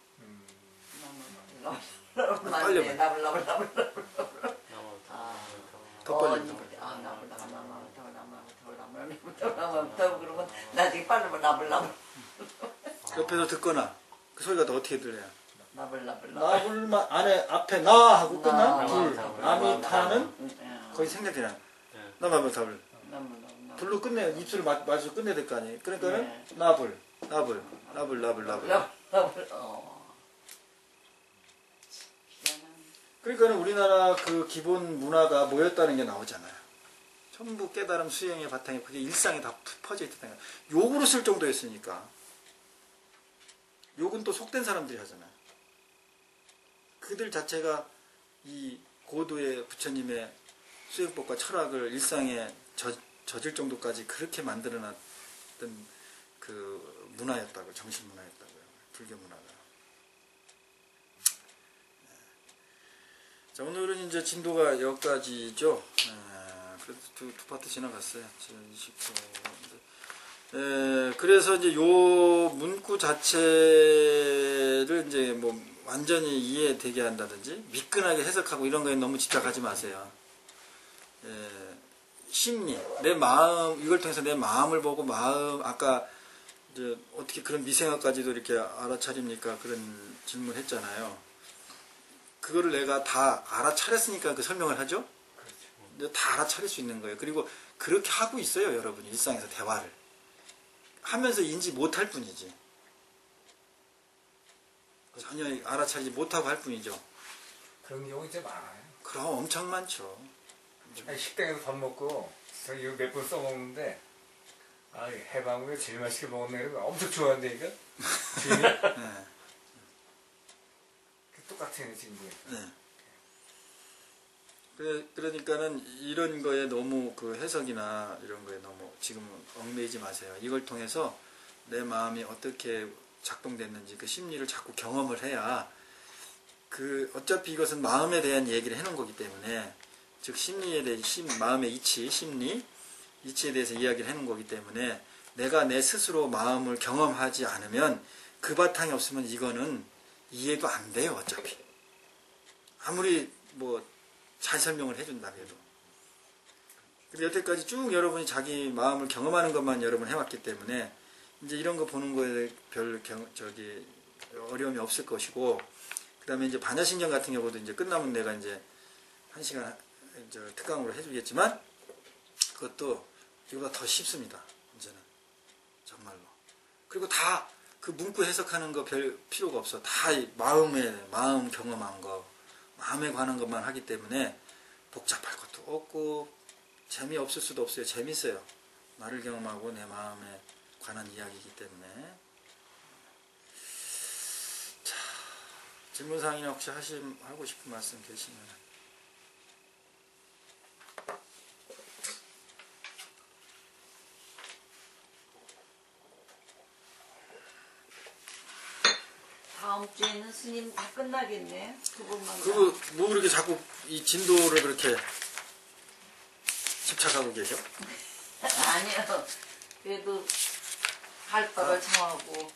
빨리 해봐요. 나불나불. 더 빨리. 나불 그러면 나중에 빨리 나불나불. 옆에서 듣거나 그 소리가 더 어떻게 들려요? 나불나불 나불만 안에 앞에 나 하고 끝나? 나, 불. 나, 아미타는 거의 생략되나? 예. 나불 나불. 나불나불 불로 끝내 입술을 맞춰 끝내야 될 거 아니에요. 그러니까는 네. 나불. 나불 그러니까는 우리나라 그 기본 문화가 뭐였다는 게 나오잖아요. 전부 깨달음 수행의 바탕에 그게 일상에 다 퍼져 있다는 거예요. 욕으로 쓸 정도였으니까. 욕은 또 속된 사람들이 하잖아요. 그들 자체가 이 고도의 부처님의 수행법과 철학을 일상에 젖을 정도까지 그렇게 만들어놨던 그 문화였다고, 정신 문화였다고요. 불교 문화가. 자, 오늘은 이제 진도가 여기까지죠. 그래도 두 파트 지나갔어요. 지금 20초. 그래서 이제 요 문구 자체를 이제 뭐 완전히 이해되게 한다든지 미끈하게 해석하고 이런 거에 너무 집착하지 마세요. 심리, 내 마음, 이걸 통해서 내 마음을 보고 아까 이제 어떻게 그런 미생학까지도 이렇게 알아차립니까? 그런 질문 했잖아요. 그거를 내가 다 알아차렸으니까 그 설명을 하죠? 그렇죠. 다 알아차릴 수 있는 거예요. 그리고 그렇게 하고 있어요, 여러분이. 일상에서 대화를. 하면서 인지 못할 뿐이지. 전혀 알아차리지 못하고 할 뿐이죠. 그런 경우 이제 많아요. 그럼 엄청 많죠. 아니, 식당에서 밥 먹고 저 이거 몇 번 써먹는데 해방구에 제일 맛있게 먹었네. 이러고 엄청 좋아한다니까. 주인이. 네. 똑같아요 지금. 네. 그러니까는 이런 거에 너무 그 해석이나 이런 거에 너무 지금 얽매이지 마세요. 이걸 통해서 내 마음이 어떻게 작동됐는지 그 심리를 자꾸 경험을 해야 어차피 이것은 마음에 대한 얘기를 해놓은 거기 때문에 즉 심리에 대해 마음의 이치, 심리, 이치에 대해서 이야기를 해놓은 거기 때문에 내가 내 스스로 마음을 경험하지 않으면 그 바탕이 없으면 이거는 이해도 안 돼요, 어차피. 아무리 뭐 잘 설명을 해준다 해도. 근데 여태까지 쭉 여러분이 자기 마음을 경험하는 것만 여러분 해왔기 때문에 이제 이런 거 보는 거에 별 어려움이 없을 것이고, 그 다음에 이제 반야신경 같은 경우도 이제 끝나면 내가 이제 1시간 특강으로 해주겠지만 그것도 이거보다 더 쉽습니다. 이제는 정말로. 그리고 다 그 문구 해석하는 거 별 필요가 없어. 다 마음 경험한 거, 마음에 관한 것만 하기 때문에 복잡할 것도 없고 재미없을 수도 없어요. 재밌어요. 나를 경험하고 내 마음에 관한 이야기이기 때문에. 자, 질문사항이나 혹시 하고 싶은 말씀 계시면. 다음 주에는 스님 다 끝나겠네. 두 번만. 그리고 뭐 그렇게 자꾸 이 진도를 그렇게 집착하고 계셔? 아니요. 그래도 할 거를 정하고.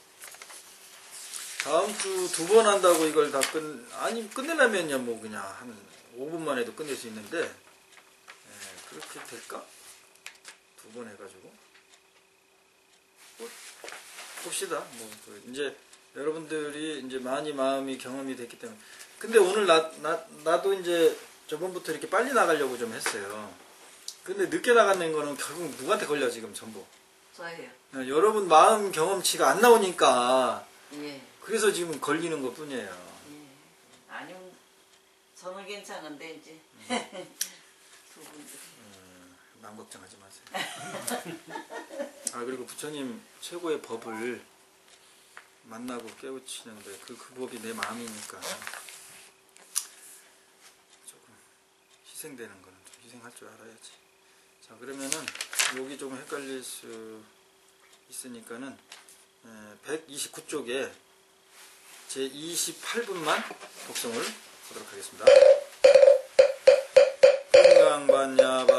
다음 주 2번 한다고 이걸 다 끝내려면요, 뭐 그냥 한 5분만 해도 끝낼 수 있는데, 그렇게 될까? 2번 해가지고. 봅시다. 뭐, 이제 여러분들이 이제 많이 마음이 경험이 됐기 때문에. 근데 오늘 나도 이제 저번부터 이렇게 빨리 나가려고 좀 했어요. 근데 늦게 나가는 거는 결국 누구한테 걸려, 지금 전부. 저예요. 여러분 마음 경험치가 안 나오니까. 예. 그래서 지금 걸리는 것 뿐이에요. 예. 아니면 저는 괜찮은데 이제 두 분들. 마음 걱정하지 마세요. 그리고 부처님 최고의 법을 만나고 깨우치는데 그 법이 내 마음이니까 조금 희생되는 거는 좀 희생할 줄 알아야지. 자, 그러면은 여기 조금 헷갈릴 수 있으니까는 129쪽에 제 28분만 독성을 하도록 하겠습니다. 건강반야바